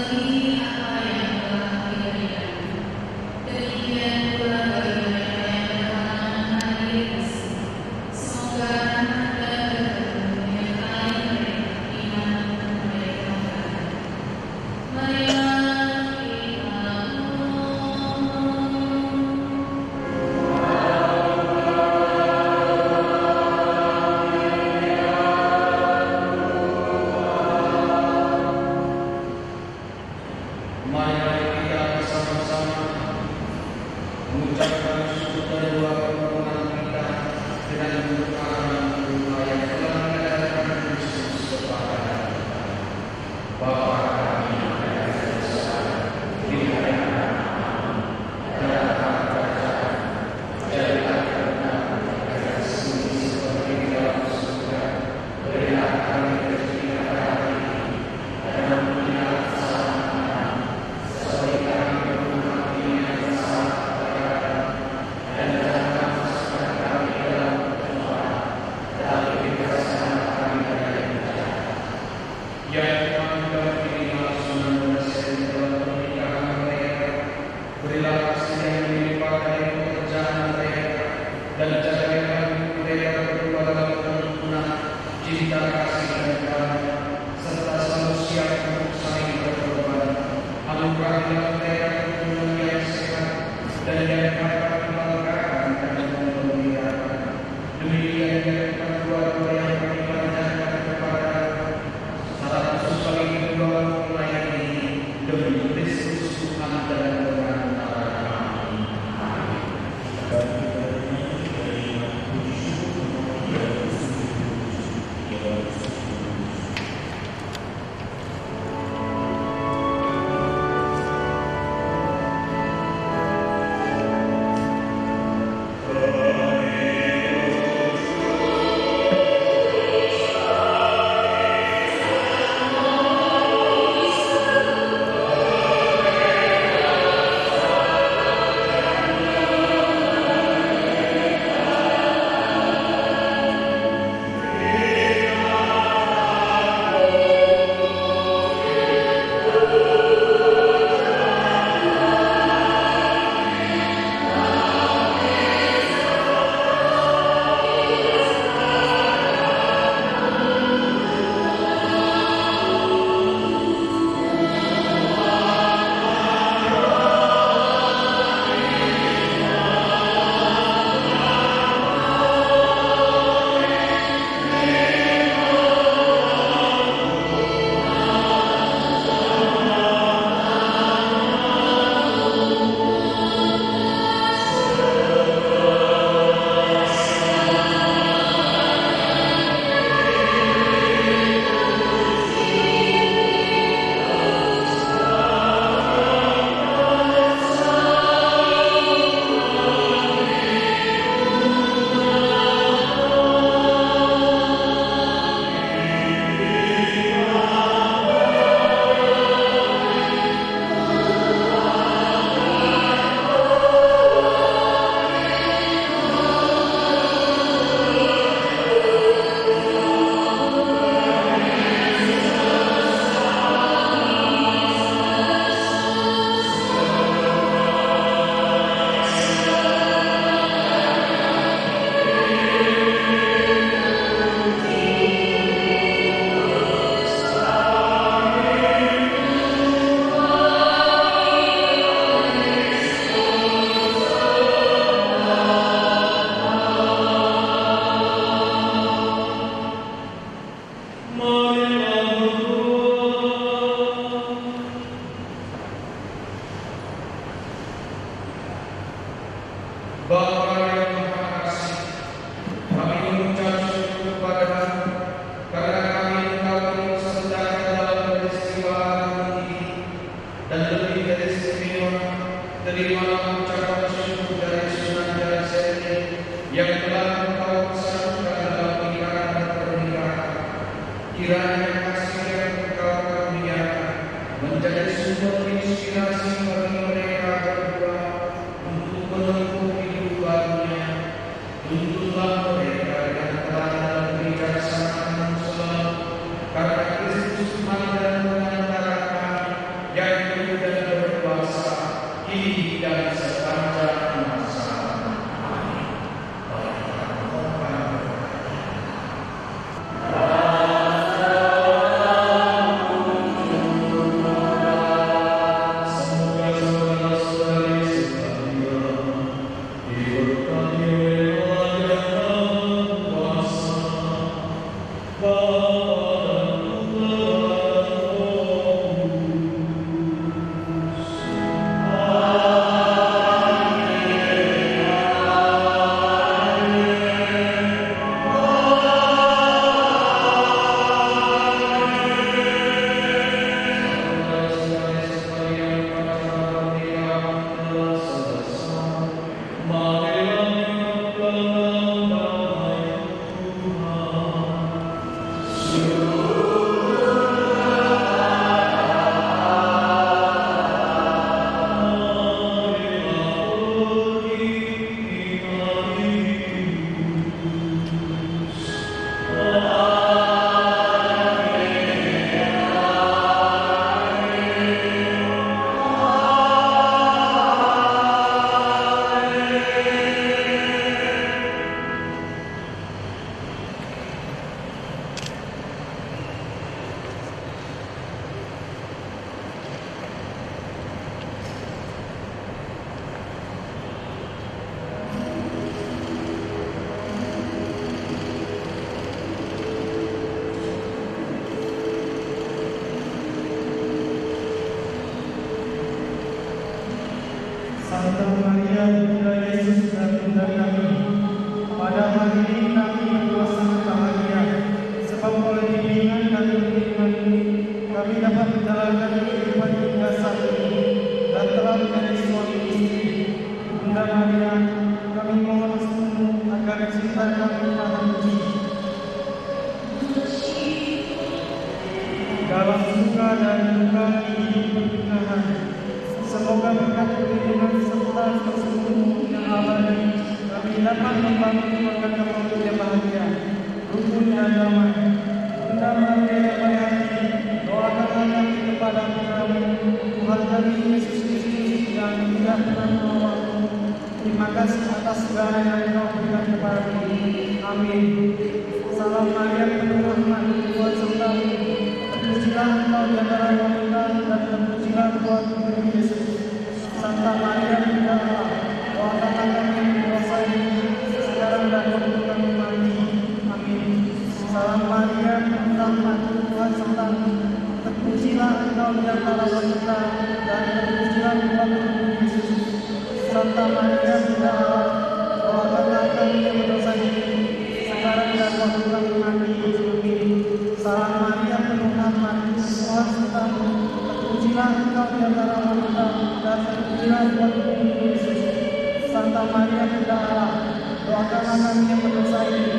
melebihi apa yang telah kami berikan. Demikian pula bagi mereka yang berhalangan hadir di sini. Semoga rahmat dan berkat menyertai mereka dimanapun mereka berada. Marilah kita Mari kita bersama-sama mengucapkan syukur dan doa permohonan kita dengan mendoa doa yang telah mengajarkan Kristus kepada kita. Bapa kami yang ada di surga, dimuliakan namamu, datang kerajaan, jadilah kehendakmu di atas bumi seperti di dalam surga. Berilah kami rezeki pada hari ini, dan ampunilah kesalahan kami, seperti kami mengampuni yang bersalah kepada kami, dan janganlah masukkan kami ke dalam pencobaan, tetapi bebaskanlah kami dari yang jahat. Ya Tuhan, kami terima sunan Bonasem dalam pernikahan mereka. Berilah kasih yang melimpah dari pekerjaan mereka, dan jadikan mereka berdua dalam kerukunan, cinta kasih dan damai, serta selalu siap untuk saling berkorban. Anugerahilah mereka keturunan yang sehat dan yang dapat membanggakan dan menggembirakan. Demikian juga kedua-dua yang kami panjatkan kepada secara khusus bagi kedua mempelai ini, demi Kristus Tuhan dan pengantara kami. Amin. Bapa yang Maha Kasih, kami mengucap syukur kepada-Mu karena kami Engkau turut sertakan dalam peristiwa ini, dan lebih dari istimewa, terimalah ucapan syukur dari Sunan Kalijaga yang telah Engkau persatukan dalam nikahan dan pernikahan. Kiranya kasih yang Engkau karuniakan menjadi sumber inspirasi bagi mereka berdua untuk menempuh hidup barunya. Tuntunlah mereka dengan terang dan kebijaksanaan selalu, karena Kristus Tuhan dan pengantara kami kini dan sepanjang masa. Santa Maria, Bunda Yesus dan Bunda kami, pada hari ini kami merasa bahagia, sebab oleh bimbingan dan perlindungan ini, kami dapat menjalankan kehidupan hingga saat ini, dan telah menjadi suami istri. Bunda Maria, kami mohon restumu agar cinta kami tak henti. Dalam suka dan duka hidup pernikahan, semoga berkat perlindungan serta kesungguhan yang abadi, kami dapat membangun keluarga kami yang bahagia, rukun dan damai. Bunda Maria yang baik hati, doakanlah kami kepada kami, Tuhan kami Yesus Kristus yang tidak pernah menolongmu. Terima kasih atas segala yang Kau berikan kepada kami. Amin. Salam Maria penuh rahmat, Tuhan sertamu. Terpujilah Engkau di antara wanita dan terpujilah Tuhan Tuhan Yesus. Santa Maria Bunda Allah, doakanlah kami yang berdosa ini sekarang dan waktu kami mati. Amin. Salam Maria penuh rahmat, Tuhan sertamu. Terpujilah Engkau di antara wanita dan terpujilah Tuhan Tuhan Yesus. Santa Maria Bunda Allah, doakanlah kami yang berdosa ini sekarang dan waktu kami mati. Amin. Salam Maria penuh rahmat, Tuhan sertamu. Terpujilah Engkau di antara wanita dan terpujilah Tuhan Tuhan Yesus. Santa Maria Bunda Allah, doakanlah kami yang berdosa ini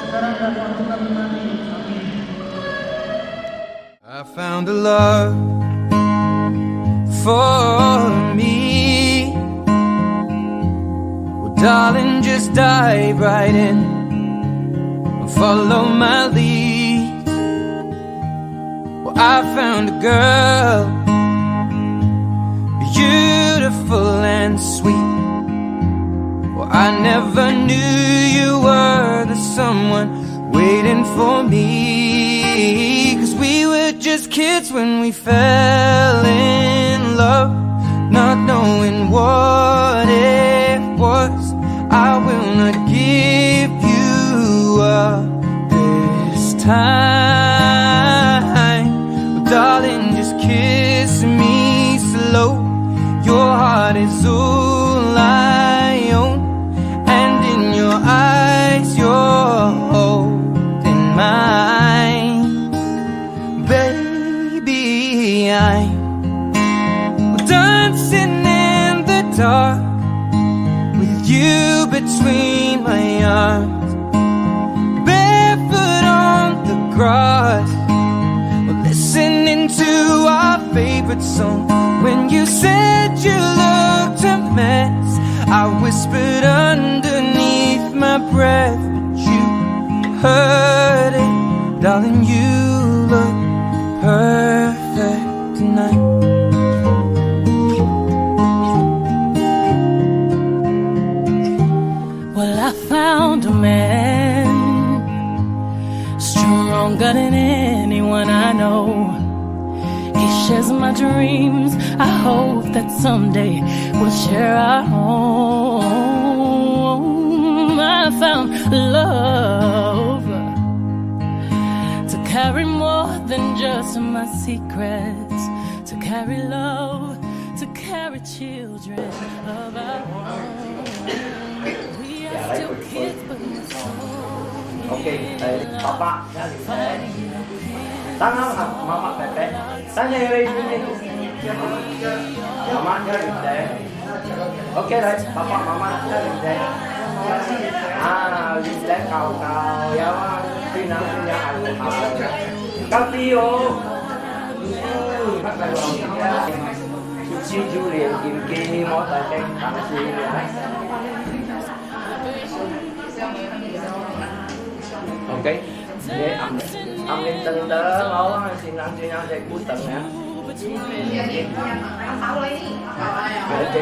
sekarang dan waktu kami mati. Amin. I found a love for me. Well, darling, just dive right in and follow my lead. Well, I found a girl, beautiful and sweet. Well, I never knew you were the someone waiting for me. 'Cause we were just kids when we fell in love, not knowing what it was. I will not give you up this time. Oh, darling, just kiss me slow. Your heart is all I own, and in your eyes you're holding mine. Baby, I'm dancing in the dark with you between my arms, barefoot on the grass, listening to our favorite song. When you said you looked a mess, I whispered underneath my breath, but you heard it. Darling, you look perfect tonight. than anyone I know. He shares my dreams. I hope that someday we'll share our home. I found love to carry more than just my secrets, to carry love, to carry children of our own. We are still kids, but we're so Oke, Papa, tangan Mama Pepe, tanya ini, Mama jadi deh. Oke, Papa, Mama jadi deh. Deh kau ya, pinangnya aku. Kau Tio, Suci Julian, Kim Kim, mau tanya tangan sini ya. Ok, để âm lên từng tớ máu xin ăn để cuối tuần nè. Để chị,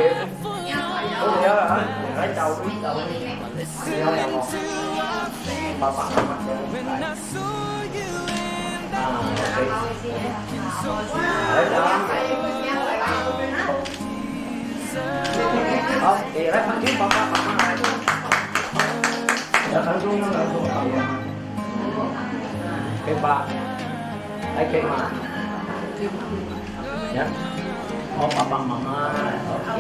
có nhớ hả? Lấy đầu biết đầu. Nhớ là một. Bà mặt ok. Lấy đó. Ok, lấy mặt trước bà. Đã thắng xuống nó là xuống đầu. Cái ba lấy cái mà nhá ông bà mama ok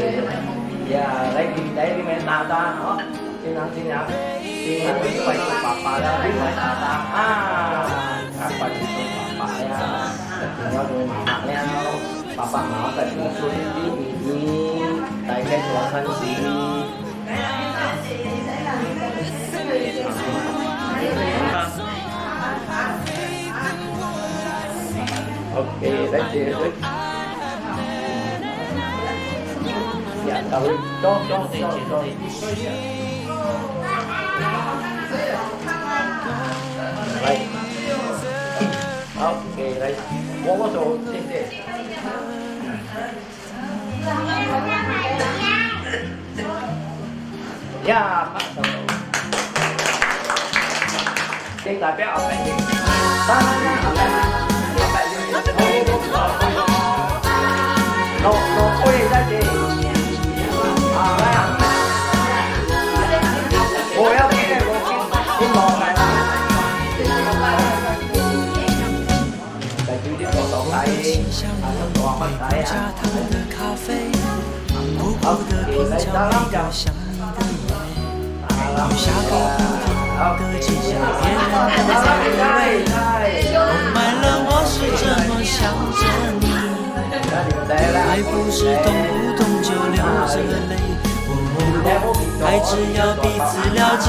giờ lấy kinh tế đi mẹ ta đó xin ăn xin nhá xin ăn cái bài của papa đó đi mẹ ta các bài của papa ya nhớ rồi mama ya papa mau cái chuyện suy nghĩ tại cái chỗ thân gì ok, that's it. Dạ, tôi cho. Đây. Ok, đây. What was all this? Yeah, bắt đầu. Cái tài béo ở đây. No, oye, dale. Voy a ver, cái món này là tại chú đi có tổ tay, nó toàn bắt tay à. Thì lấy đó lắm cho.买了我是这么想着你，爱不是动不动就流着泪，爱只要彼此了解。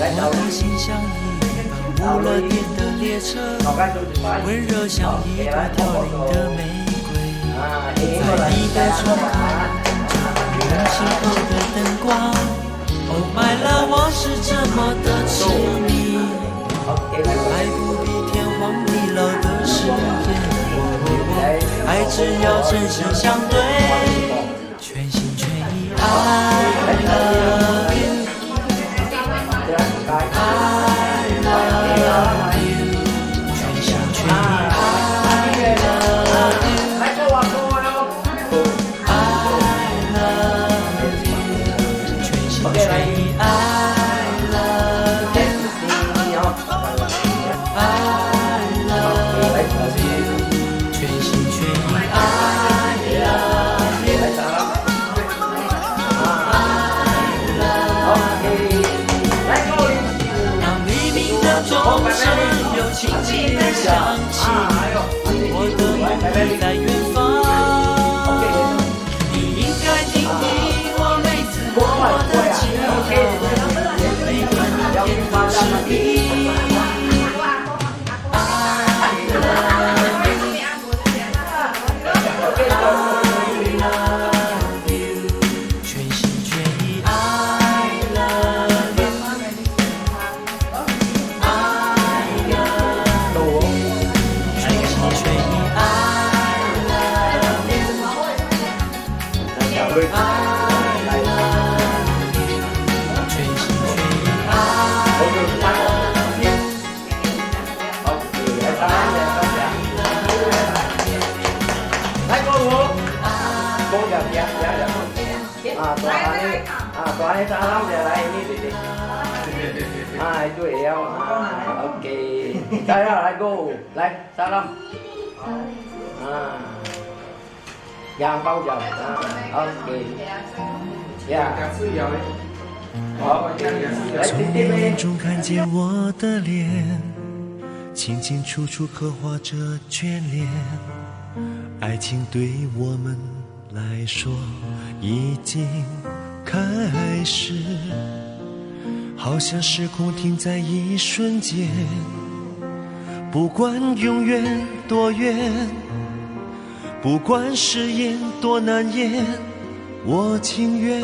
I love you,温柔像一朵凋零的玫瑰，在你的窗口用心后的灯光。Oh my love， 我是这么的痴迷，爱不比天荒地老的誓言。爱只要真心相对，全心全意。I love you， I love you。全心全意爱。想起我的梦在远方。你应该听听我每次我的情话，每个那天都是你。Tuan salam dia lah ini dede. Itu Eo. Okey. Saya lah go. Lai salam. Yang bao giờ. Okey. Ya. 从梦中看见我的脸，清清楚楚刻画着眷恋。爱情对我们来说已经开始，好像时空停在一瞬间。不管永远多远，不管誓言多难言，我情愿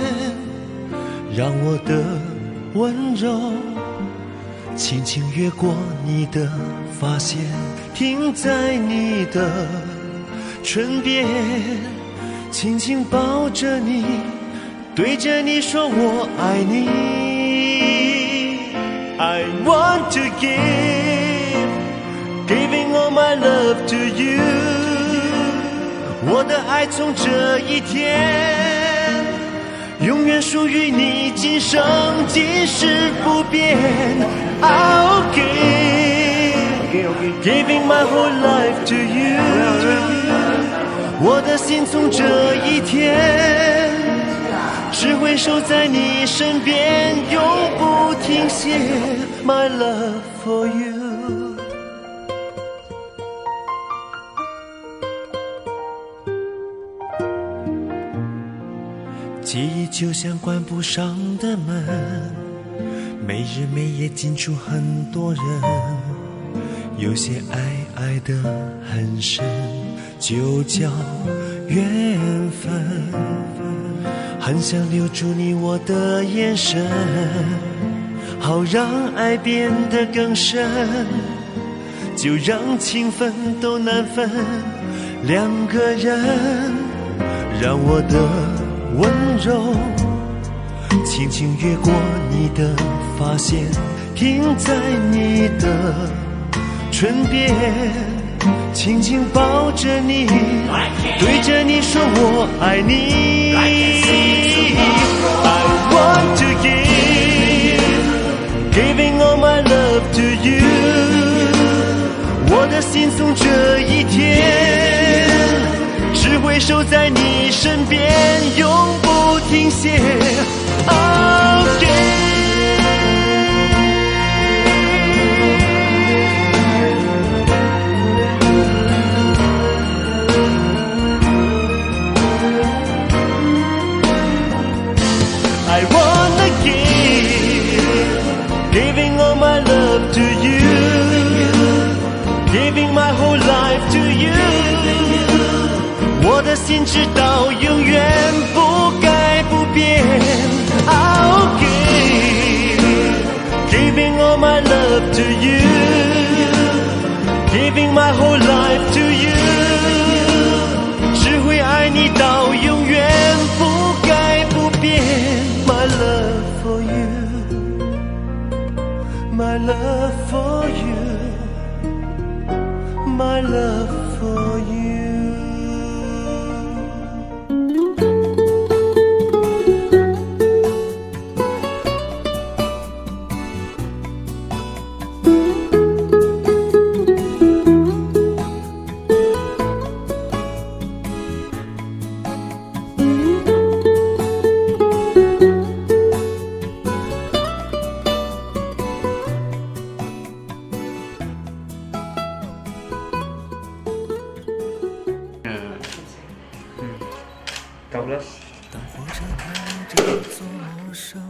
让我的温柔轻轻越过你的发线，停在你的唇边，轻轻抱着你，对着你说我爱你。I want to giving all my love to you。 我的爱从这一天永远属于你，今生今世不变。I'll giving my whole life to you。 我的心从这一天只会守在你身边，永不停歇。My love for you。 记忆就像关不上的门，每日每夜进出很多人，有些爱得很深，就叫缘分。很想留住你我的眼神，好让爱变得更深，就让情分都难分。两个人，让我的温柔轻轻越过你的发线，停在你的唇边，轻轻抱着你，对着你说我爱你。I want to giving all my love to you。 我的心从这一天只会守在你身边，永不停歇。I'll I wanna giving all my love to you, giving my whole life to you。 我的心直到永远不改不变。I'll giving all my love to you, giving my whole life to you。 只会爱你到永远不改不变。My love for you, my love for you, my love for you。座陌生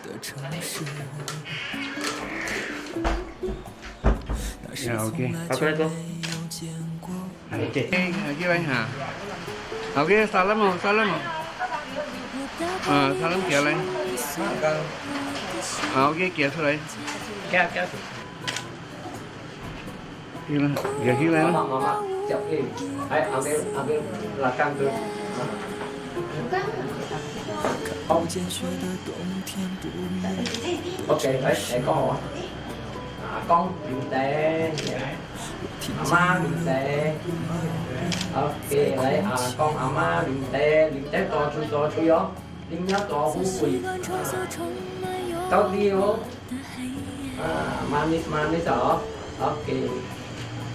的城市。那是 Ya, 从 okey. 来就没有见过。 Okey, lagi baik ha. Okey, salam mau, salam mau. Salam kia lain. Okey, kia sudah. Kéo kéo Kia lah, kia lain. mama chọc đi ấy ambil là căng tôi 不见雪的冬天不眠。 ok đấy để con hỏi con miền tây ama miền tây ok đấy con ama miền tây to chui đó tiếng nhớ to hú quỳ tao tiêu mani sợ ok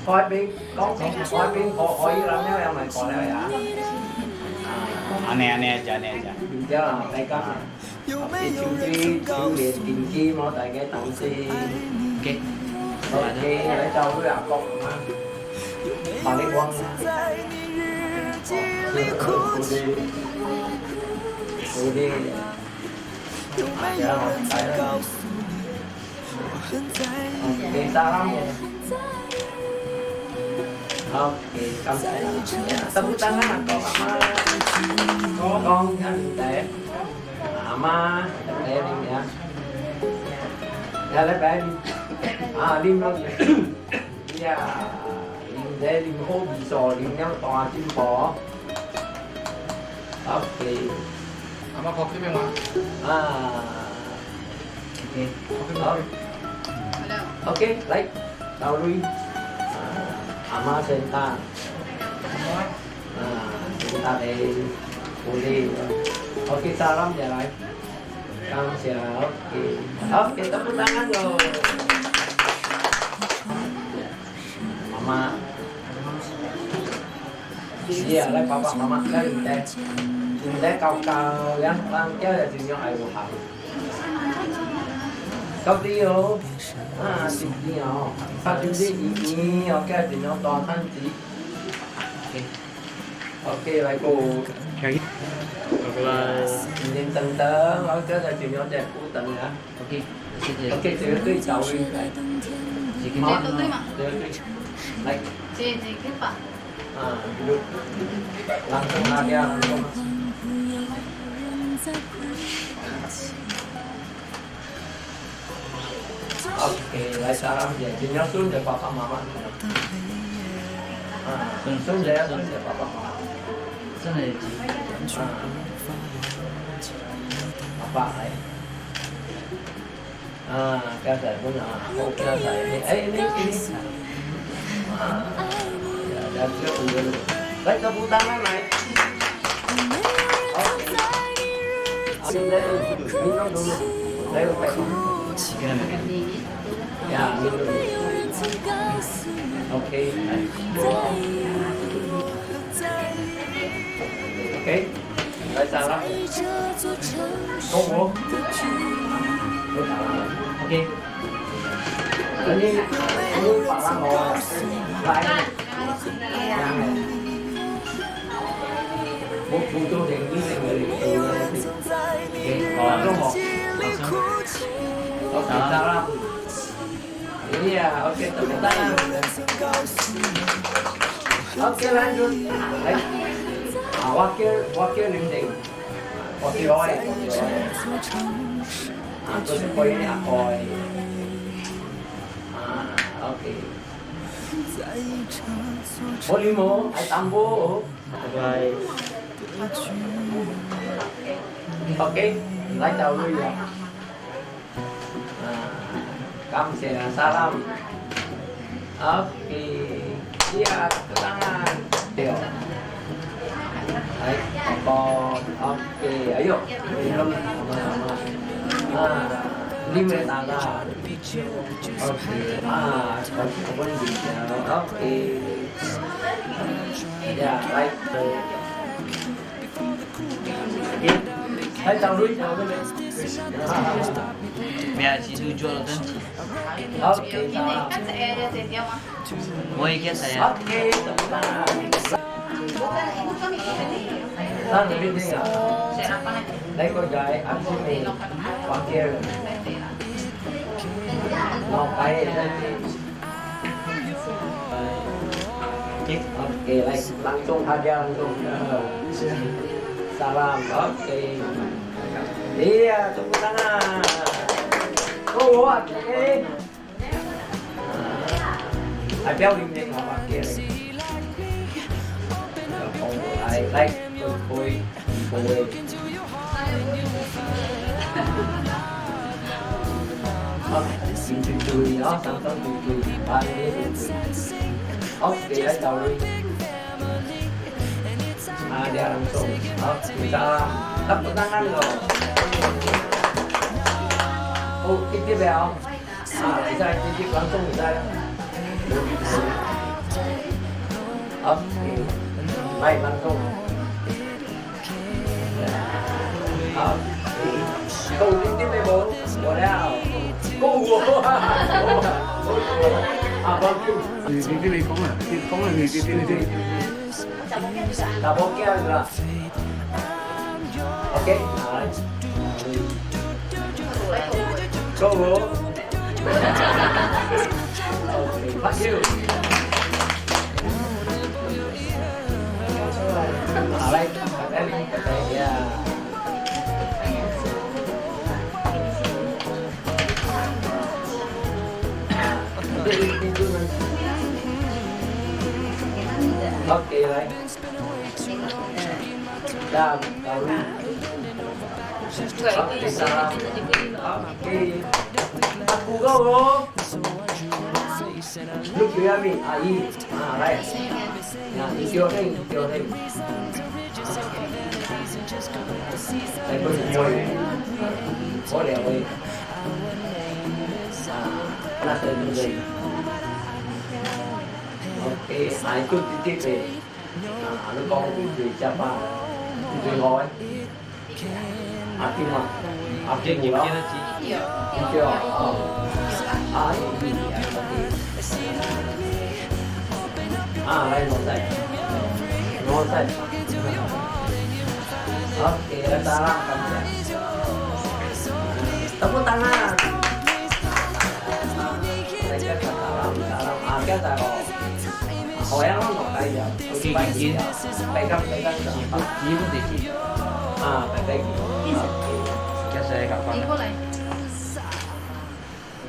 coi bên con coi bên coi làm nhau em mày coi đây à Aneh-aneh aja. giờ là đây có cái chương trình tìm kim ở tại cái tầng C ok để cho với bà con bà liên quan cô đi ok sao lắm ok cảm ơn tâm tăng á con anh để ma để đi nha lấy bé đi đi nó dạ đi để đi hô bị sò đi nhau tòa chim bò ok Apa kopi memang? ok lấy đầu đi ama senta senta để cô đi ok salam ya lại kamu siap ok tepuk tangan dong mama iya lấy papa mama cái nhìn té cao cao gắn đang chơi là chuyện nhỏ ai cũng học cao tiêu chuyện gì nhỏ phát chuyện gì ý ok chuyện nhỏ toàn thân chỉ ok lại cô nhìn từng tớ nói cái là chuyện nhỏ đẹp của tình hả ok thì cứ chậu đi lại Dia tu mà. lại Chị cái bà. được langsung aja langsung ok lại salam ya chuyện nhỏ xuống để papa mama xuống để papa mama apa ấy cái này cũng là một cái này ấy ini dan dulu baik tepuk tangan naik minum dulu saya lupa ya minum dulu oke oke lại salam không ok ini Pak Lang ngồi lại một phụ cho đến với người còn có một ok salam iya oke tepuk tangan oke lanjut wakil linding wakil oi terus koi ini akoi oke Bolimo, ay tambo. Bye. Okay, lại chào lui rồi. Cảm sẽ salam. Okay, iya, tangan. Điều. Đấy, còn okay, ayo. Minum sama-sama. Lima tangga. Oke, kapan bisa? Oke, ya, baik. Hãy chào đuôi chào đuôi. Mẹ chị đưa cho tân chị. Ok, Ini kan saya ada dia mah. Mau ikat saya. ok, Tan lebih tinggal. Đây con gái ăn xin mì qua kia mau cái đây oke langsung hadiah langsung salam oke iya tepuk tangan kuat oke hadiah ini mau pakai I like boy Tui đó, xong xong tui ba đi oke, đấy đầu đi dia langsung salam tepuk tangan loh oh titip ya om bisa titip langsung bisa ya oke baik langsung câu titip ya bố boleh không Titip đi con là gì titip Tá bom que agora. Ok? Go. Okay, fuck you. Alright, ya. Oke, right. Dah, tahu. Oke, salam. Oke. Aku go. Look here me, ai. Right. Nah, it's your name. Saya pun boleh. Kelas dari oke, itu titip deh. Nah, lu con titip siapa? Titip ngồi. Aki mah. Aki murah. Iya. Lain ngosai. Oke, salam kamu. Tepuk tangan. Salam. Agak taruh. Orang mau kaya, pegang pegang. Cho saya kapan?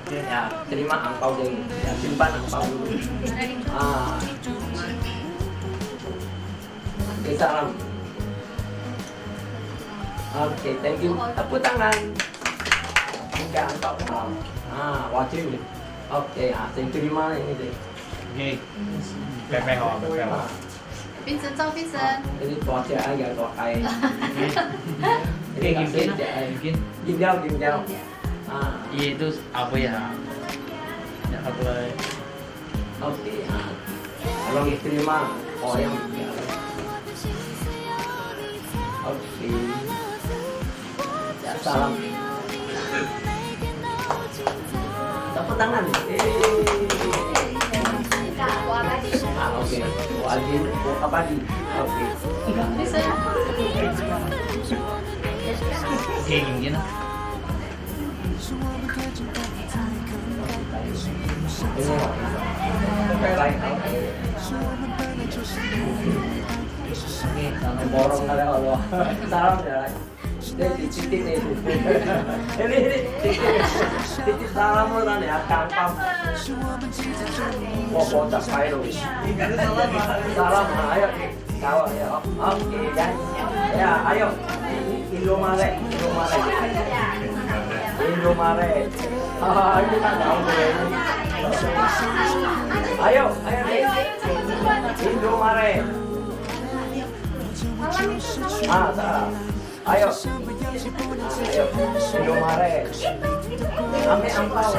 Ya, terima angpau dulu. Ya, simpan angpau dulu. Oke, salam. Oke, thank you. Tepuk tangan. Ini angpau. Wajib. Oke, saya terima ini deh. Oke. Pepe ho. Vincent, chào Vincent. Ini tua trẻ ai gak tua kai. Ini Kim Giao. Itu apa ya? Ya satu lagi. Oke. Kalau diterima yang oke. Ya salam. Tepuk tangan. Oke. Wajib apa di? Oke. Oke, gimana? Ini borong kali Allah. Salam ya. Titik itu. Ini titik salam lo tadi kampam. Mau kontak saya lo. Salam, ayo kawan ya. Oke ya, ayo. Indomaret. Ini tak tahu deh. Ayo. Indomaret. Salam. Ayo. Indomaret. Ambil angpau.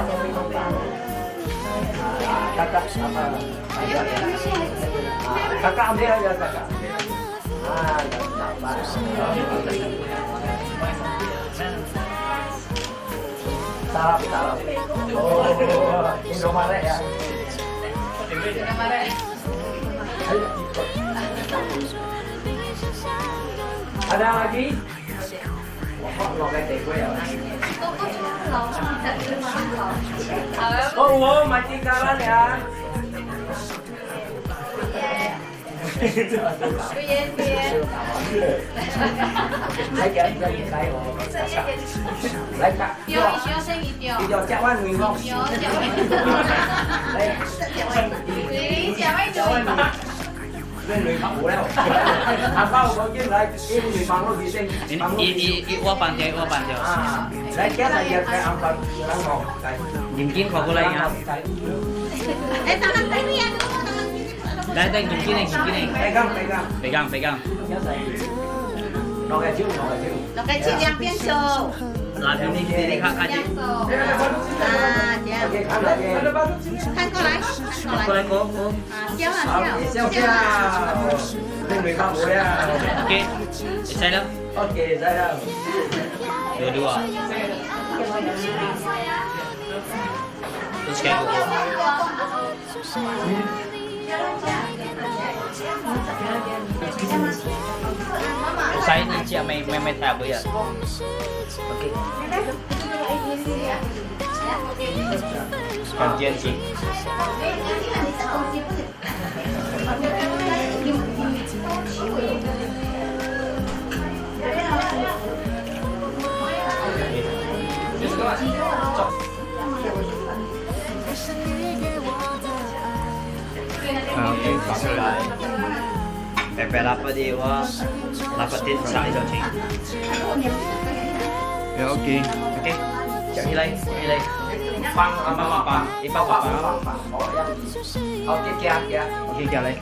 Kakak apa? Kakak ambil aja kakak. Salam. Indomaret ya. Ayo ikut. Ada lagi? Kok lo kayak gue ya? Oh, mati karan ya. Lấy cả. Video chào anh Nguyễn không? Lên người không đâu. Apa kau je lại ini người bằng nó gì tên? I uapan dia. Lấy chết là giờ cái ông bằng đang ngồi. Mungkin kau boleh ya. Tangan tadi ya. Dah, mungkin ni. Pegang. Nó cái chứ. Nó cái chi yang biên sổ. Làm ini kita lihat aja. Biên sổ. Dia. Oke, kan lagi. Kan kau lại. Kau lagi kau. Siapa? Siapa? Lên người không ya. Okey. Saya dah. Oke, saya. Dua. Terus kayak gua. Saya ni cik main apa ya? Okey. Gantian cik. Oke, pakai lại. Pepe dapat dia dapatin sa isang cik. Ya oke. Okey. Cak hilai. Pang, Pang. Ipang. Oke, kia. Okey, jalan.